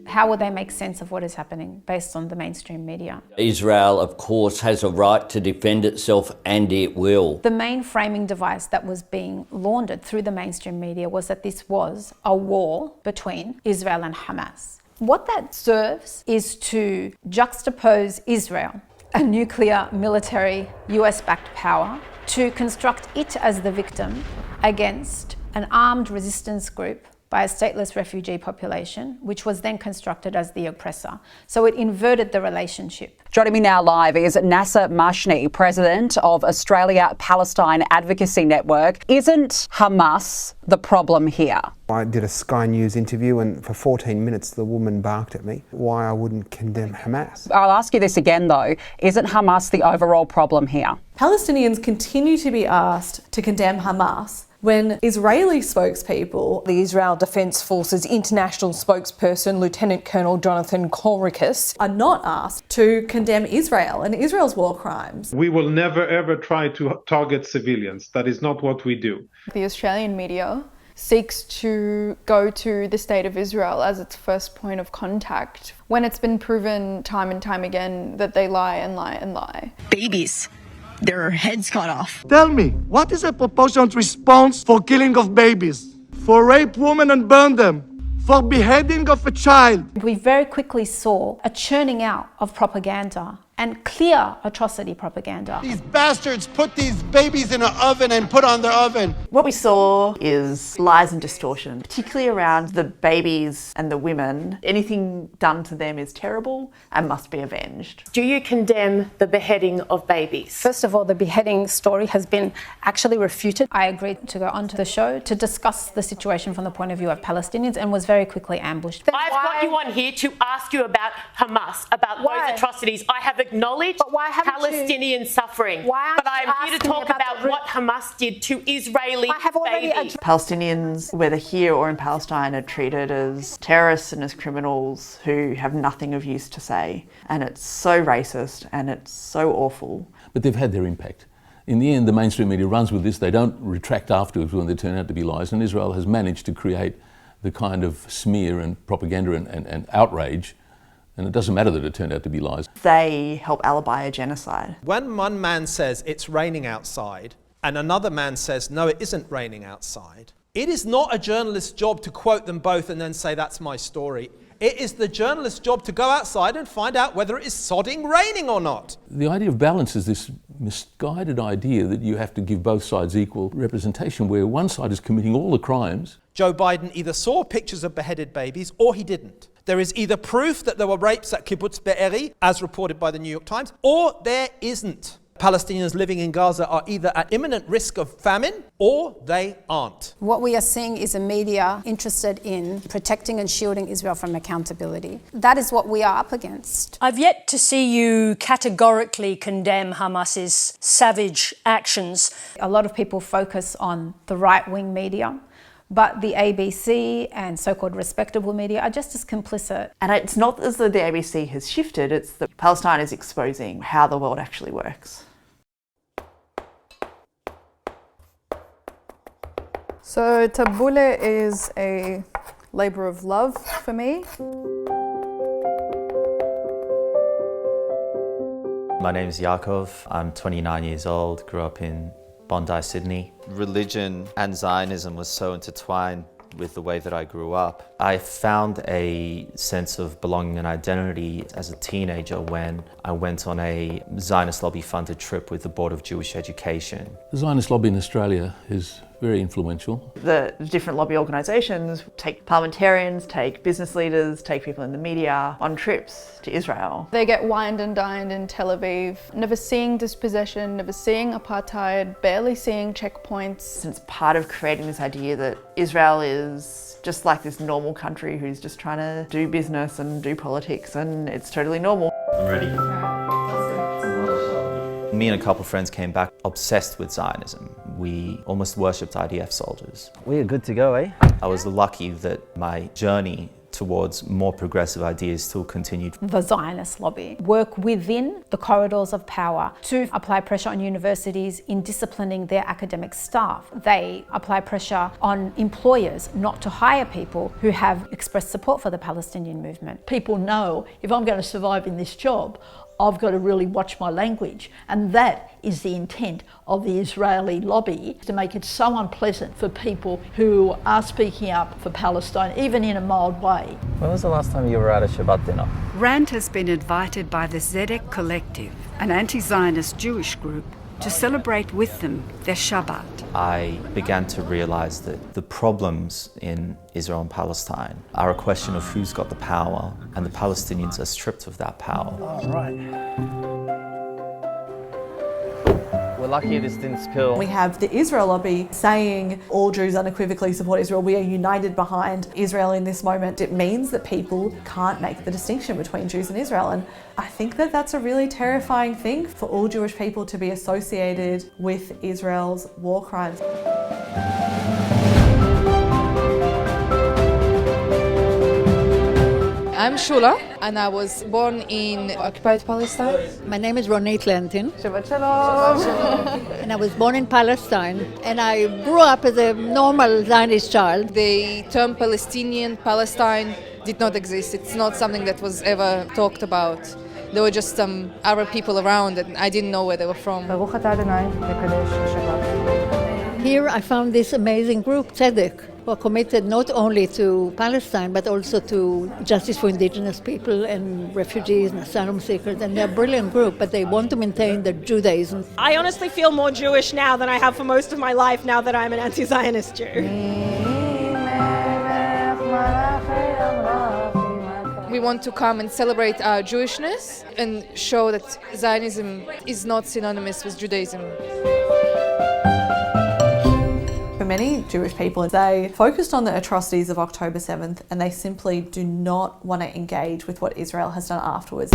how would they make sense of what is happening based on the mainstream media? Israel, of course, has a right to defend itself, and it will. The main framing device that was being laundered through the mainstream media was that this was a war between Israel and Hamas. What that serves is to juxtapose Israel, a nuclear military US-backed power, to construct it as the victim against an armed resistance group by a stateless refugee population, which was then constructed as the oppressor. So it inverted the relationship. Joining me now live is Nasser Mashni, President of Australia-Palestine Advocacy Network. Isn't Hamas the problem here? I did a Sky News interview and for 14 minutes the woman barked at me why I wouldn't condemn Hamas. I'll ask you this again though, isn't Hamas the overall problem here? Palestinians continue to be asked to condemn Hamas when Israeli spokespeople, the Israel Defence Forces international spokesperson Lieutenant Colonel Jonathan Conricus, are not asked to condemn Israel and Israel's war crimes. We will never ever try to target civilians. That is not what we do. The Australian media seeks to go to the state of Israel as its first point of contact when it's been proven time and time again that they lie and lie and lie. Babies, their heads cut off. Tell me, what is a proportionate response for killing of babies? For rape women and burn them? For beheading of a child? We very quickly saw a churning out of propaganda and clear atrocity propaganda. These bastards put these babies in an oven and put on their oven. What we saw is lies and distortion, particularly around the babies and the women. Anything done to them is terrible and must be avenged. Do you condemn the beheading of babies? First of all, the beheading story has been actually refuted. I agreed to go onto the show to discuss the situation from the point of view of Palestinians and was very quickly ambushed. I've got you on here to ask you about Hamas, about those atrocities. I have acknowledged Palestinian suffering, but I'm here to talk about what Hamas did to Israeli babies. Palestinians, whether here or in Palestine, are treated as terrorists and as criminals who have nothing of use to say. And it's so racist and it's so awful. But they've had their impact. In the end, the mainstream media runs with this. They don't retract afterwards when they turn out to be lies. And Israel has managed to create the kind of smear and propaganda and outrage. And it doesn't matter that it turned out to be lies. They help alibi a genocide. When one man says it's raining outside and another man says, no, it isn't raining outside, it is not a journalist's job to quote them both and then say, that's my story. It is the journalist's job to go outside and find out whether it is sodding raining or not. The idea of balance is this misguided idea that you have to give both sides equal representation, where one side is committing all the crimes. Joe Biden either saw pictures of beheaded babies or he didn't. There is either proof that there were rapes at Kibbutz Be'eri, as reported by the New York Times, or there isn't. Palestinians living in Gaza are either at imminent risk of famine or they aren't. What we are seeing is a media interested in protecting and shielding Israel from accountability. That is what we are up against. I've yet to see you categorically condemn Hamas's savage actions. A lot of people focus on the right-wing media, but the ABC and so-called respectable media are just as complicit. And it's not as though the ABC has shifted, it's that Palestine is exposing how the world actually works. So tabbouleh is a labour of love for me. My name is Yaakov. I'm 29 years old, grew up in Bondi, Sydney. Religion and Zionism was so intertwined with the way that I grew up. I found a sense of belonging and identity as a teenager when I went on a Zionist lobby funded trip with the Board of Jewish Education. The Zionist lobby in Australia is very influential. The different lobby organisations take parliamentarians, take business leaders, take people in the media on trips to Israel. They get wined and dined in Tel Aviv, never seeing dispossession, never seeing apartheid, barely seeing checkpoints. And it's part of creating this idea that Israel is just like this normal country who's just trying to do business and do politics, and it's totally normal. I'm ready. Me and a couple of friends came back obsessed with Zionism. We almost worshipped IDF soldiers. We are good to go, eh? I was lucky that my journey towards more progressive ideas still continued. The Zionist lobby work within the corridors of power to apply pressure on universities in disciplining their academic staff. They apply pressure on employers not to hire people who have expressed support for the Palestinian movement. People know if I'm going to survive in this job, I've got to really watch my language, and that is the intent of the Israeli lobby, to make it so unpleasant for people who are speaking up for Palestine, even in a mild way. When was the last time you were at a Shabbat dinner? Rand has been invited by the Zedek Collective, an anti-Zionist Jewish group, to celebrate with them their Shabbat. I began to realize that the problems in Israel and Palestine are a question of who's got the power, and the Palestinians are stripped of that power. All right. We're lucky this didn't spill. We have the Israel lobby saying all Jews unequivocally support Israel. We are united behind Israel in this moment. It means that people can't make the distinction between Jews and Israel. And I think that that's a really terrifying thing for all Jewish people to be associated with Israel's war crimes. I'm Shula, and I was born in occupied Palestine. My name is Ronit Lentin. Shabbat Shalom. And I was born in Palestine, and I grew up as a normal Zionist child. The term Palestine did not exist. It's not something that was ever talked about. There were just some Arab people around, and I didn't know where they were from. Here I found this amazing group, Tzedek, who are committed not only to Palestine, but also to justice for indigenous people and refugees and asylum seekers. And they're a brilliant group, but they want to maintain their Judaism. I honestly feel more Jewish now than I have for most of my life, now that I'm an anti-Zionist Jew. We want to come and celebrate our Jewishness and show that Zionism is not synonymous with Judaism. For many Jewish people, they focused on the atrocities of October 7th, and they simply do not want to engage with what Israel has done afterwards.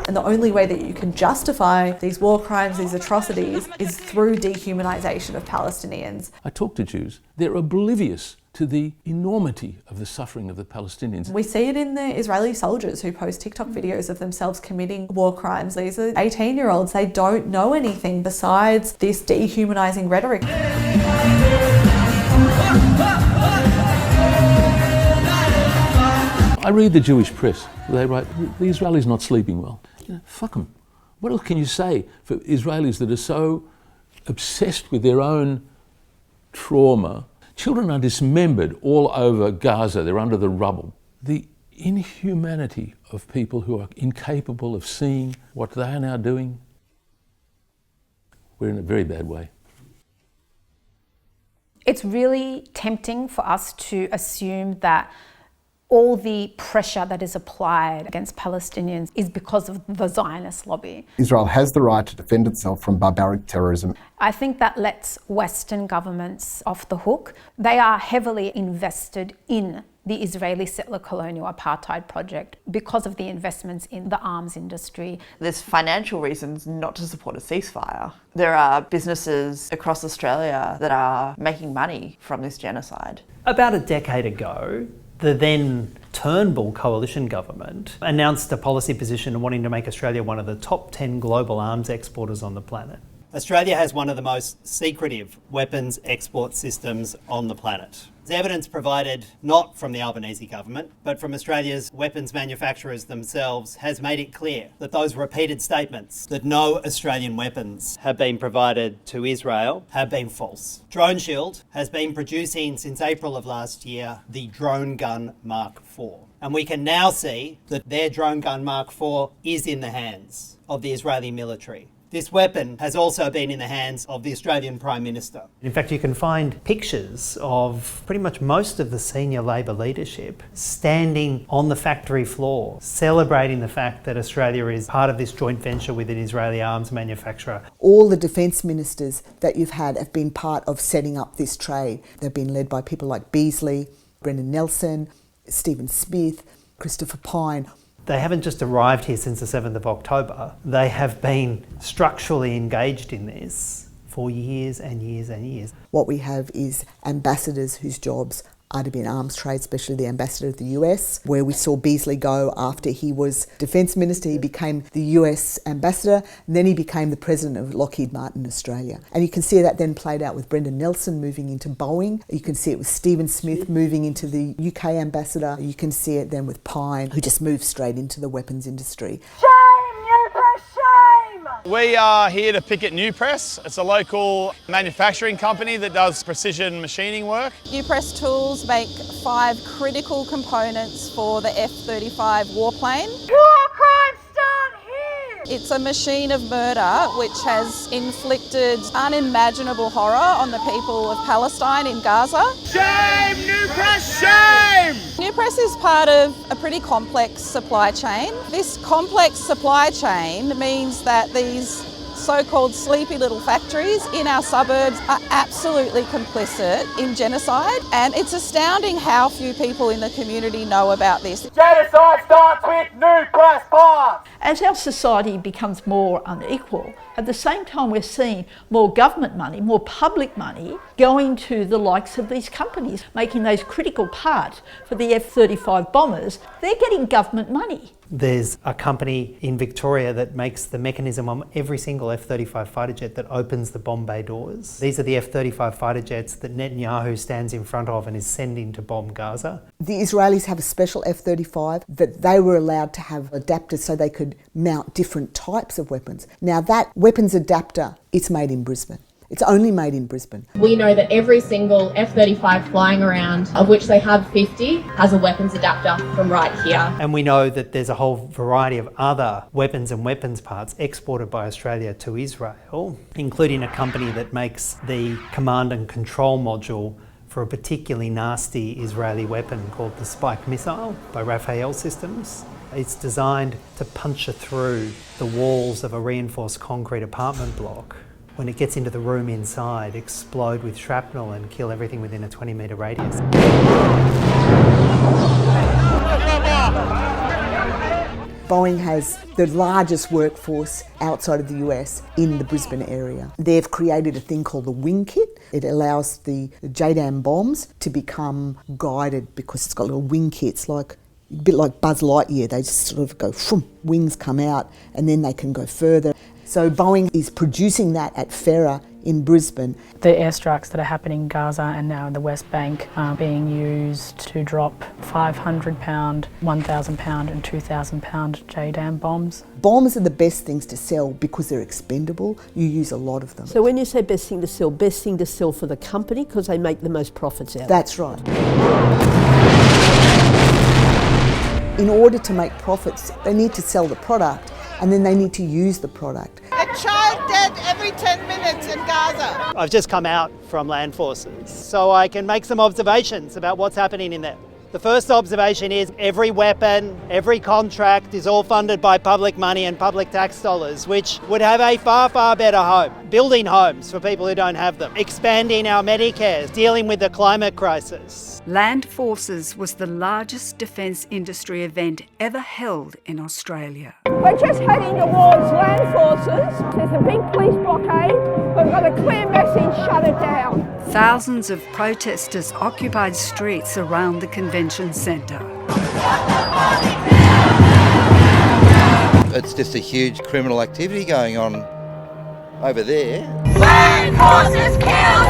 And the only way that you can justify these war crimes, these atrocities, is through dehumanisation of Palestinians. I talk to Jews. They're oblivious to the enormity of the suffering of the Palestinians. We see it in the Israeli soldiers who post TikTok videos of themselves committing war crimes. These are 18-year-olds. They don't know anything besides this dehumanising rhetoric. I read the Jewish press. They write, the Israelis not sleeping well. You know, fuck them. What else can you say for Israelis that are so obsessed with their own trauma? Children are dismembered all over Gaza. They're under the rubble. The inhumanity of people who are incapable of seeing what they are now doing, we're in a very bad way. It's really tempting for us to assume that all the pressure that is applied against Palestinians is because of the Zionist lobby. Israel has the right to defend itself from barbaric terrorism. I think that lets Western governments off the hook. They are heavily invested in the Israeli settler colonial apartheid project because of the investments in the arms industry. There's financial reasons not to support a ceasefire. There are businesses across Australia that are making money from this genocide. About a decade ago, the then Turnbull coalition government announced a policy position wanting to make Australia one of the top 10 global arms exporters on the planet. Australia has one of the most secretive weapons export systems on the planet. There's evidence provided not from the Albanese government, but from Australia's weapons manufacturers themselves has made it clear that those repeated statements that no Australian weapons have been provided to Israel have been false. Drone Shield has been producing since April of last year the drone gun Mark IV. And we can now see that their drone gun Mark IV is in the hands of the Israeli military. This weapon has also been in the hands of the Australian Prime Minister. In fact, you can find pictures of pretty much most of the senior Labor leadership standing on the factory floor, celebrating the fact that Australia is part of this joint venture with an Israeli arms manufacturer. All the defence ministers that you've had have been part of setting up this trade. They've been led by people like Beazley, Brendan Nelson, Stephen Smith, Christopher Pyne. They haven't just arrived here since the 7th of October. They have been structurally engaged in this for years and years and years. What we have is ambassadors whose jobs are to be in arms trade, especially the ambassador of the US, where we saw Beazley go after he was defence minister. He became the US ambassador, and then he became the president of Lockheed Martin Australia. And you can see that then played out with Brendan Nelson moving into Boeing. You can see it with Stephen Smith moving into the UK ambassador. You can see it then with Pyne, who just moved straight into the weapons industry. We are here to picket New Press. It's a local manufacturing company that does precision machining work. New Press Tools make 5 critical components for the F-35 warplane. War crimes start here! It's a machine of murder which has inflicted unimaginable horror on the people of Palestine in Gaza. Shame, New Press, shame! New Press is part of a pretty complex supply chain. This complex supply chain means that these so-called sleepy little factories in our suburbs are absolutely complicit in genocide, and it's astounding how few people in the community know about this. Genocide starts with New Press parts! As our society becomes more unequal, at the same time we're seeing more government money, more public money going to the likes of these companies, making those critical parts for the F-35 bombers. They're getting government money. There's a company in Victoria that makes the mechanism on every single F-35 fighter jet that opens the bomb bay doors. These are the F-35 fighter jets that Netanyahu stands in front of and is sending to bomb Gaza. The Israelis have a special F-35 that they were allowed to have adapters so they could mount different types of weapons. Now that weapons adapter, it's made in Brisbane. It's only made in Brisbane. We know that every single F-35 flying around, of which they have 50, has a weapons adapter from right here. And we know that there's a whole variety of other weapons and weapons parts exported by Australia to Israel, including a company that makes the command and control module for a particularly nasty Israeli weapon called the Spike missile by Rafael Systems. It's designed to puncture through the walls of a reinforced concrete apartment block. When it gets into the room inside, explode with shrapnel and kill everything within a 20-metre radius. Boeing has the largest workforce outside of the US in the Brisbane area. They've created a thing called the wing kit. It allows the JDAM bombs to become guided because it's got little wing kits, like a bit like Buzz Lightyear. They just sort of go, vroom, wings come out, and then they can go further. So Boeing is producing that at Ferrer in Brisbane. The airstrikes that are happening in Gaza and now in the West Bank are being used to drop 500-pound, 1,000-pound and 2,000-pound JDAM bombs. Bombs are the best things to sell because they're expendable. You use a lot of them. So when you say best thing to sell for the company because they make the most profits out of it? That's right. In order to make profits, they need to sell the product and then they need to use the product. A child dead every 10 minutes in Gaza. I've just come out from Land Forces, so I can make some observations about what's happening in there. The first observation is every weapon, every contract is all funded by public money and public tax dollars, which would have a far, far better home. Building homes for people who don't have them, expanding our Medicare, dealing with the climate crisis. Land Forces was the largest defence industry event ever held in Australia. We're just heading towards Land Forces. There's a big police blockade. We've got a clear message, shut it down. Thousands of protesters occupied streets around the convention centre. It's just a huge criminal activity going on over there. Land Forces kill!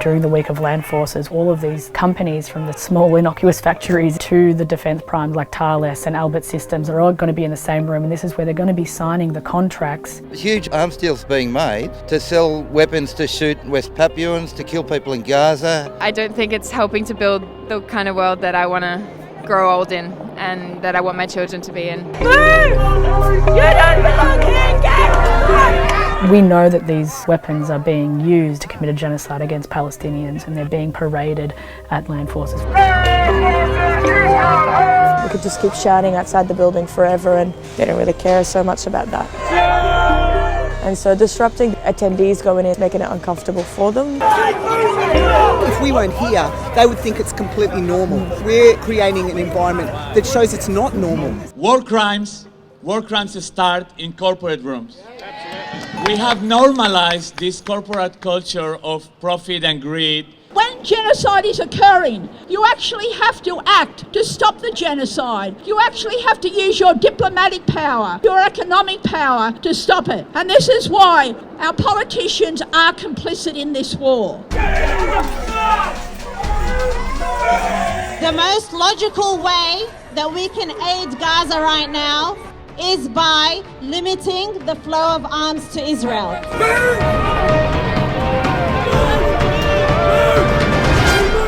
During the week of Land Forces, all of these companies, from the small innocuous factories to the defence primes like Thales and Albert Systems, are all going to be in the same room, and this is where they're going to be signing the contracts. Huge arms deals being made to sell weapons to shoot West Papuans, to kill people in Gaza. I don't think it's helping to build the kind of world that I want to grow old in and that I want my children to be in. We know that these weapons are being used to commit a genocide against Palestinians, and they're being paraded at Land Forces. We could just keep shouting outside the building forever, and they don't really care so much about that. And so disrupting attendees going in, making it uncomfortable for them. If we weren't here, they would think it's completely normal. We're creating an environment that shows it's not normal. War crimes start in corporate rooms. We have normalized this corporate culture of profit and greed. When genocide is occurring, you actually have to act to stop the genocide. You actually have to use your diplomatic power, your economic power to stop it. And this is why our politicians are complicit in this war. The most logical way that we can aid Gaza right now is by limiting the flow of arms to Israel.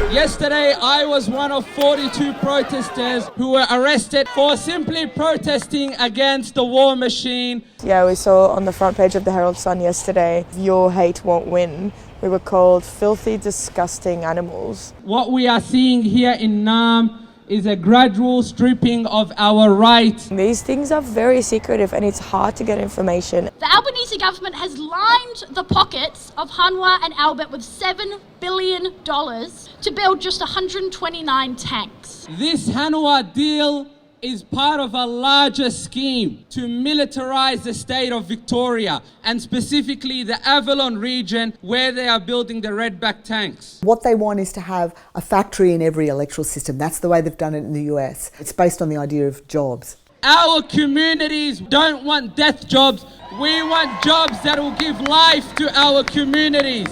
Yesterday, I was one of 42 protesters who were arrested for simply protesting against the war machine. Yeah, we saw on the front page of the Herald Sun yesterday, "Your hate won't win." We were called filthy, disgusting animals. What we are seeing here in Nam is a gradual stripping of our rights. These things are very secretive and it's hard to get information. The Albanese government has lined the pockets of Hanwha and Albert with $7 billion to build just 129 tanks. This Hanwha deal is part of a larger scheme to militarize the state of Victoria and specifically the Avalon region where they are building the Redback tanks. What they want is to have a factory in every electoral system. That's the way they've done it in the US. It's based on the idea of jobs. Our communities don't want death jobs. We want jobs that will give life to our communities.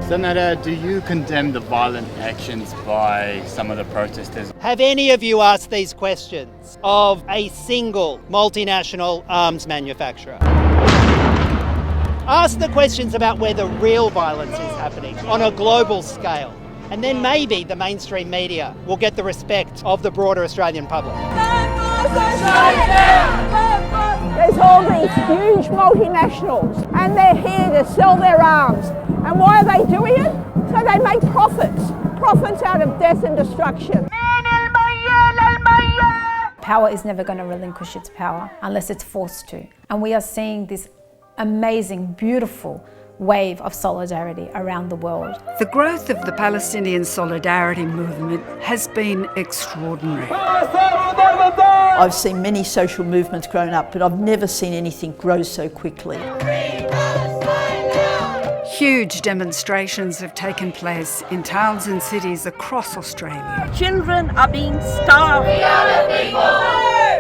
Senator, do you condemn the violent actions by some of the protesters? Have any of you asked these questions of a single multinational arms manufacturer? Ask the questions about where the real violence is happening on a global scale. And then maybe the mainstream media will get the respect of the broader Australian public. There's all these huge multinationals and they're here to sell their arms. And why are they doing it? So they make profits out of death and destruction. Power is never going to relinquish its power unless it's forced to. And we are seeing this amazing, beautiful wave of solidarity around the world. The growth of the Palestinian solidarity movement has been extraordinary. I've seen many social movements growing up, but I've never seen anything grow so quickly. Huge demonstrations have taken place in towns and cities across Australia. Children are being starved. We are the people.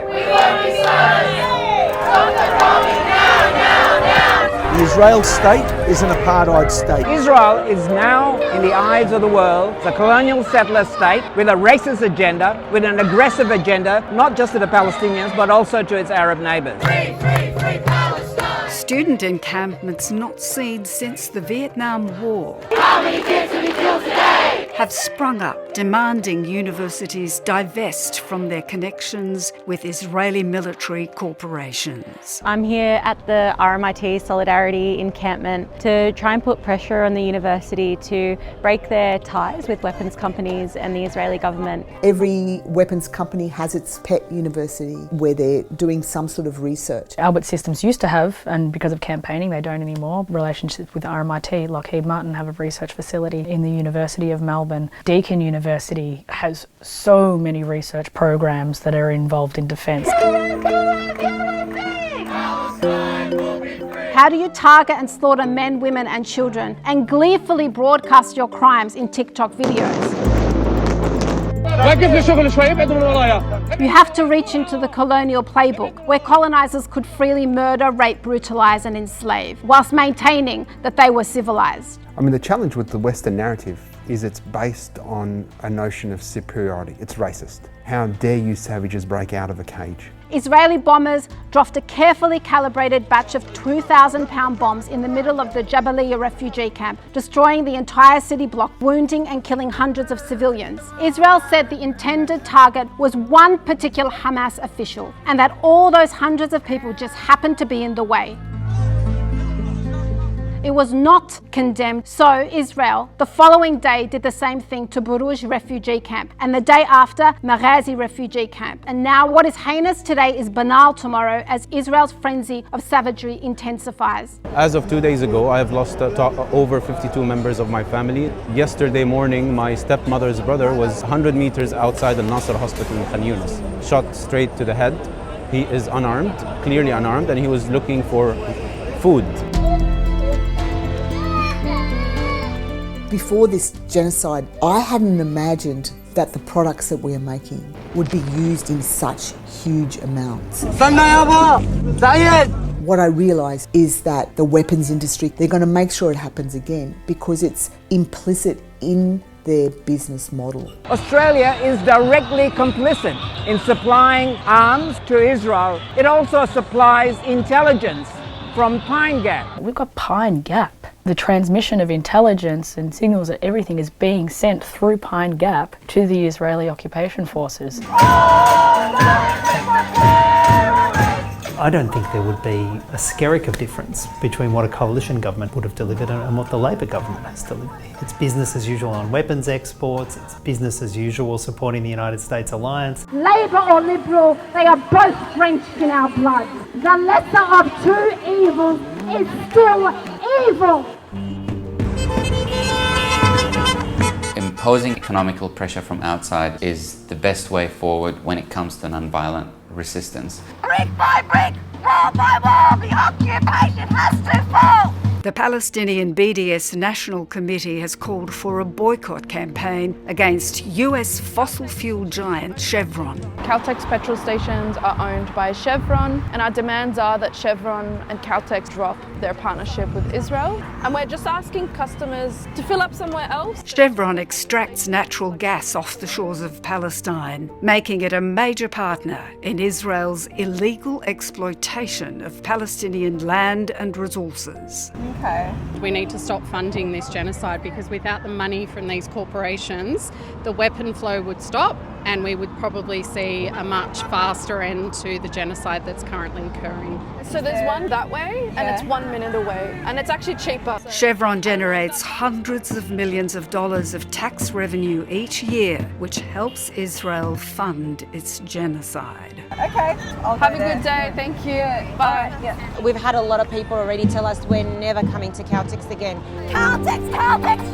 We won't be silenced. Stop the bombing now, now, now. The Israel state is an apartheid state. Israel is now, in the eyes of the world, a colonial settler state with a racist agenda, with an aggressive agenda, not just to the Palestinians, but also to its Arab neighbours. Free, free, free Palestine. Student encampments not seen since the Vietnam War. How many kids have been killed today? Have sprung up, demanding universities divest from their connections with Israeli military corporations. I'm here at the RMIT Solidarity encampment to try and put pressure on the university to break their ties with weapons companies and the Israeli government. Every weapons company has its pet university where they're doing some sort of research. Albert Systems used to have, and because of campaigning they don't anymore, relationships with RMIT. Lockheed Martin have a research facility in the University of Melbourne. Deakin University has so many research programs that are involved in defence. How do you target and slaughter men, women and children and gleefully broadcast your crimes in TikTok videos? You have to reach into the colonial playbook where colonisers could freely murder, rape, brutalise and enslave whilst maintaining that they were civilised. I mean, the challenge with the Western narrative is it's based on a notion of superiority. It's racist. How dare you savages break out of a cage? Israeli bombers dropped a carefully calibrated batch of 2,000-pound bombs in the middle of the Jabalia refugee camp, destroying the entire city block, wounding and killing hundreds of civilians. Israel said the intended target was one particular Hamas official, and that all those hundreds of people just happened to be in the way. It was not condemned, so Israel the following day did the same thing to Buruj refugee camp, and the day after Maghazi refugee camp. And now what is heinous today is banal tomorrow as Israel's frenzy of savagery intensifies. As of 2 days ago, I have lost over 52 members of my family. Yesterday morning, my stepmother's brother was 100 meters outside the Nasser hospital in Khan Yunis, shot straight to the head. He is unarmed, clearly unarmed, and he was looking for food. Before this genocide, I hadn't imagined that the products that we are making would be used in such huge amounts. What I realised is that the weapons industry, they're going to make sure it happens again because it's implicit in their business model. Australia is directly complicit in supplying arms to Israel. It also supplies intelligence from Pine Gap. We've got Pine Gap. The transmission of intelligence and signals that everything is being sent through Pine Gap to the Israeli occupation forces. I don't think there would be a skerrick of difference between what a coalition government would have delivered and what the Labor government has delivered. It's business as usual on weapons exports, it's business as usual supporting the United States alliance. Labor or Liberal, they are both drenched in our blood. The lesser of two evils is still evil. Imposing economical pressure from outside is the best way forward when it comes to non-violent resistance. Brick by brick, wall by wall, the occupation has to fall. The Palestinian BDS National Committee has called for a boycott campaign against US fossil fuel giant Chevron. Caltex petrol stations are owned by Chevron, and our demands are that Chevron and Caltex drop their partnership with Israel. And we're just asking customers to fill up somewhere else. Chevron extracts natural gas off the shores of Palestine, making it a major partner in Israel's illegal exploitation of Palestinian land and resources. Okay. We need to stop funding this genocide because without the money from these corporations, the weapon flow would stop and we would probably see a much faster end to the genocide that's currently occurring. So there's one that way and it's 1 minute away, and it's actually cheaper. Chevron generates hundreds of millions of dollars of tax revenue each year, which helps Israel fund its genocide. Okay, have a good day. Thank you. Bye. We've had a lot of people already tell us we're never coming to Caltex again. Caltex,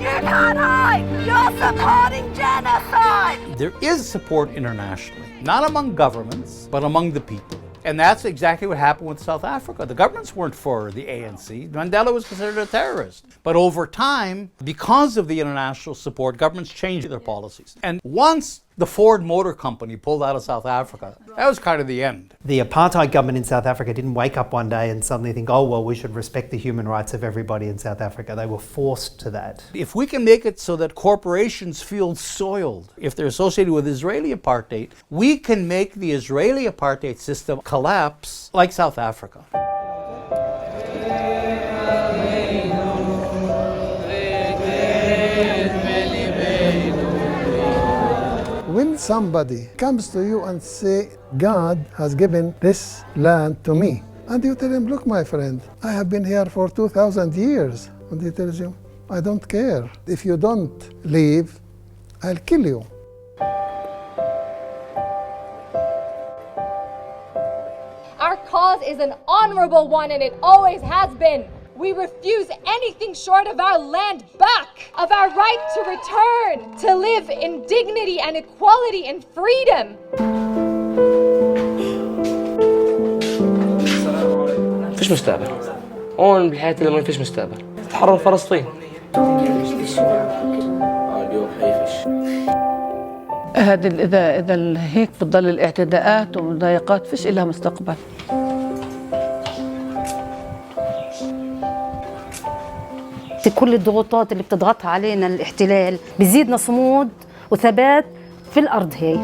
you can't hide! You're supporting genocide! There is support internationally, not among governments, but among the people. And that's exactly what happened with South Africa. The governments weren't for the ANC. Mandela was considered a terrorist. But over time, because of the international support, governments changed their policies. And once the Ford Motor Company pulled out of South Africa, that was kind of the end. The apartheid government in South Africa didn't wake up one day and suddenly think, oh, well, we should respect the human rights of everybody in South Africa. They were forced to that. If we can make it so that corporations feel soiled, if they're associated with Israeli apartheid, we can make the Israeli apartheid system collapse like South Africa. When somebody comes to you and say, God has given this land to me, and you tell him, look, my friend, I have been here for 2,000 years. And he tells you, I don't care. If you don't leave, I'll kill you. Our cause is an honorable one, and it always has been. We refuse anything short of our land back, of our right to return, to live in dignity and equality and freedom. فيش مستقبل. هون بالحياة اللي ما فيش مستقبل. تحرر فلسطين. هذا إذا هيك بتضل الاعتداءات والمضايقات فيش إلها مستقبل. كل الضغوطات اللي بتضغطها علينا الاحتلال بيزيدنا صمود وثبات في الأرض هي.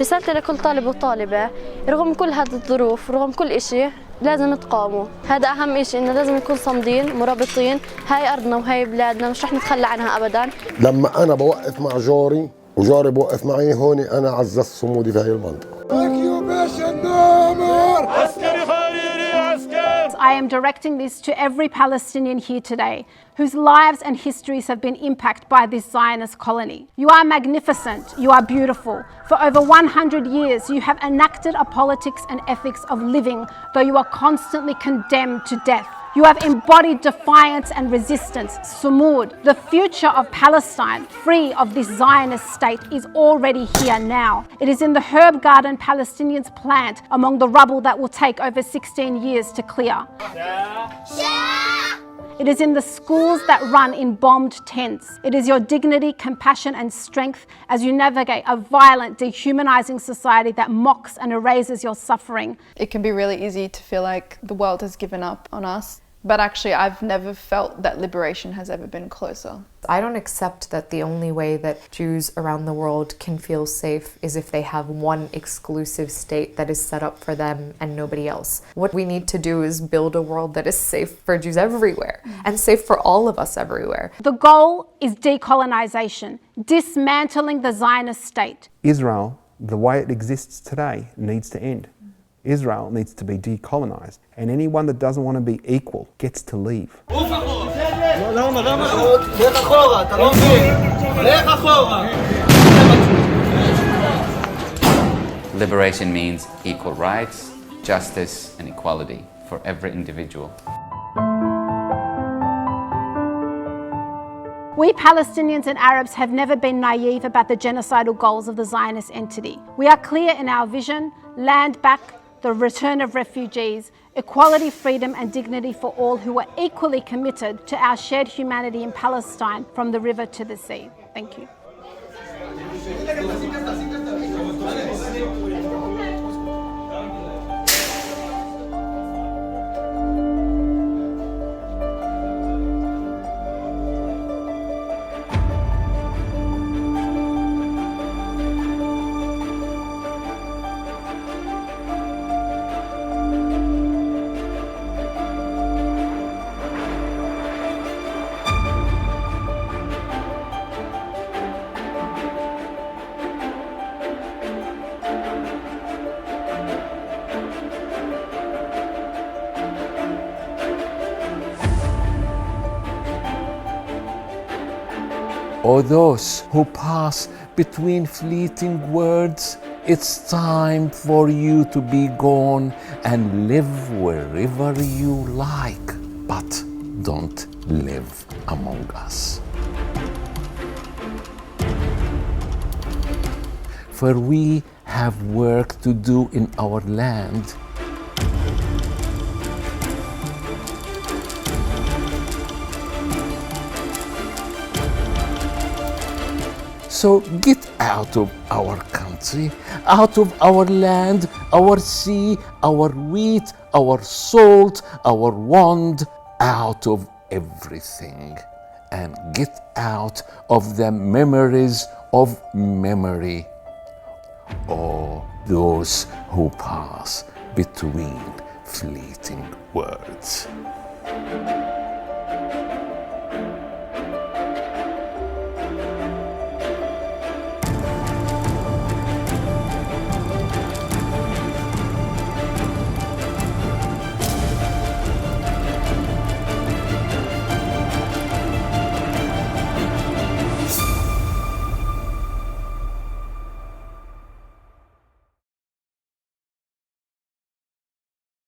رسالتي لكل طالب وطالبة، رغم كل هذه الظروف رغم كل إشي لازم تقاوموا. هذا أهم إشي، إنه لازم نكون صامدين مرابطين. هاي أرضنا وهاي بلادنا، مش رح نتخلى عنها أبدا. لما أنا بوقف مع جاري وجاري بوقف معي هون، أنا عززت صمودي في هاي المنطقة. I am directing this to every Palestinian here today whose lives and histories have been impacted by this Zionist colony. You are magnificent, you are beautiful. For over 100 years, you have enacted a politics and ethics of living, though you are constantly condemned to death. You have embodied defiance and resistance, Sumud. The future of Palestine, free of this Zionist state, is already here now. It is in the herb garden Palestinians plant among the rubble that will take over 16 years to clear. It is in the schools that run in bombed tents. It is your dignity, compassion and strength as you navigate a violent, dehumanizing society that mocks and erases your suffering. It can be really easy to feel like the world has given up on us. But actually, I've never felt that liberation has ever been closer. I don't accept that the only way that Jews around the world can feel safe is if they have one exclusive state that is set up for them and nobody else. What we need to do is build a world that is safe for Jews everywhere and safe for all of us everywhere. The goal is decolonization, dismantling the Zionist state. Israel, the way it exists today, needs to end. Israel needs to be decolonized, and anyone that doesn't want to be equal gets to leave. Liberation means equal rights, justice, and equality for every individual. We Palestinians and Arabs have never been naive about the genocidal goals of the Zionist entity. We are clear in our vision: land back, the return of refugees, equality, freedom and dignity for all who are equally committed to our shared humanity in Palestine from the river to the sea. Thank you. O those who pass between fleeting words, it's time for you to be gone and live wherever you like, but don't live among us. For we have work to do in our land. So get out of our country, out of our land, our sea, our wheat, our salt, our wand, out of everything, and get out of the memories of memory. Or those who pass between fleeting words.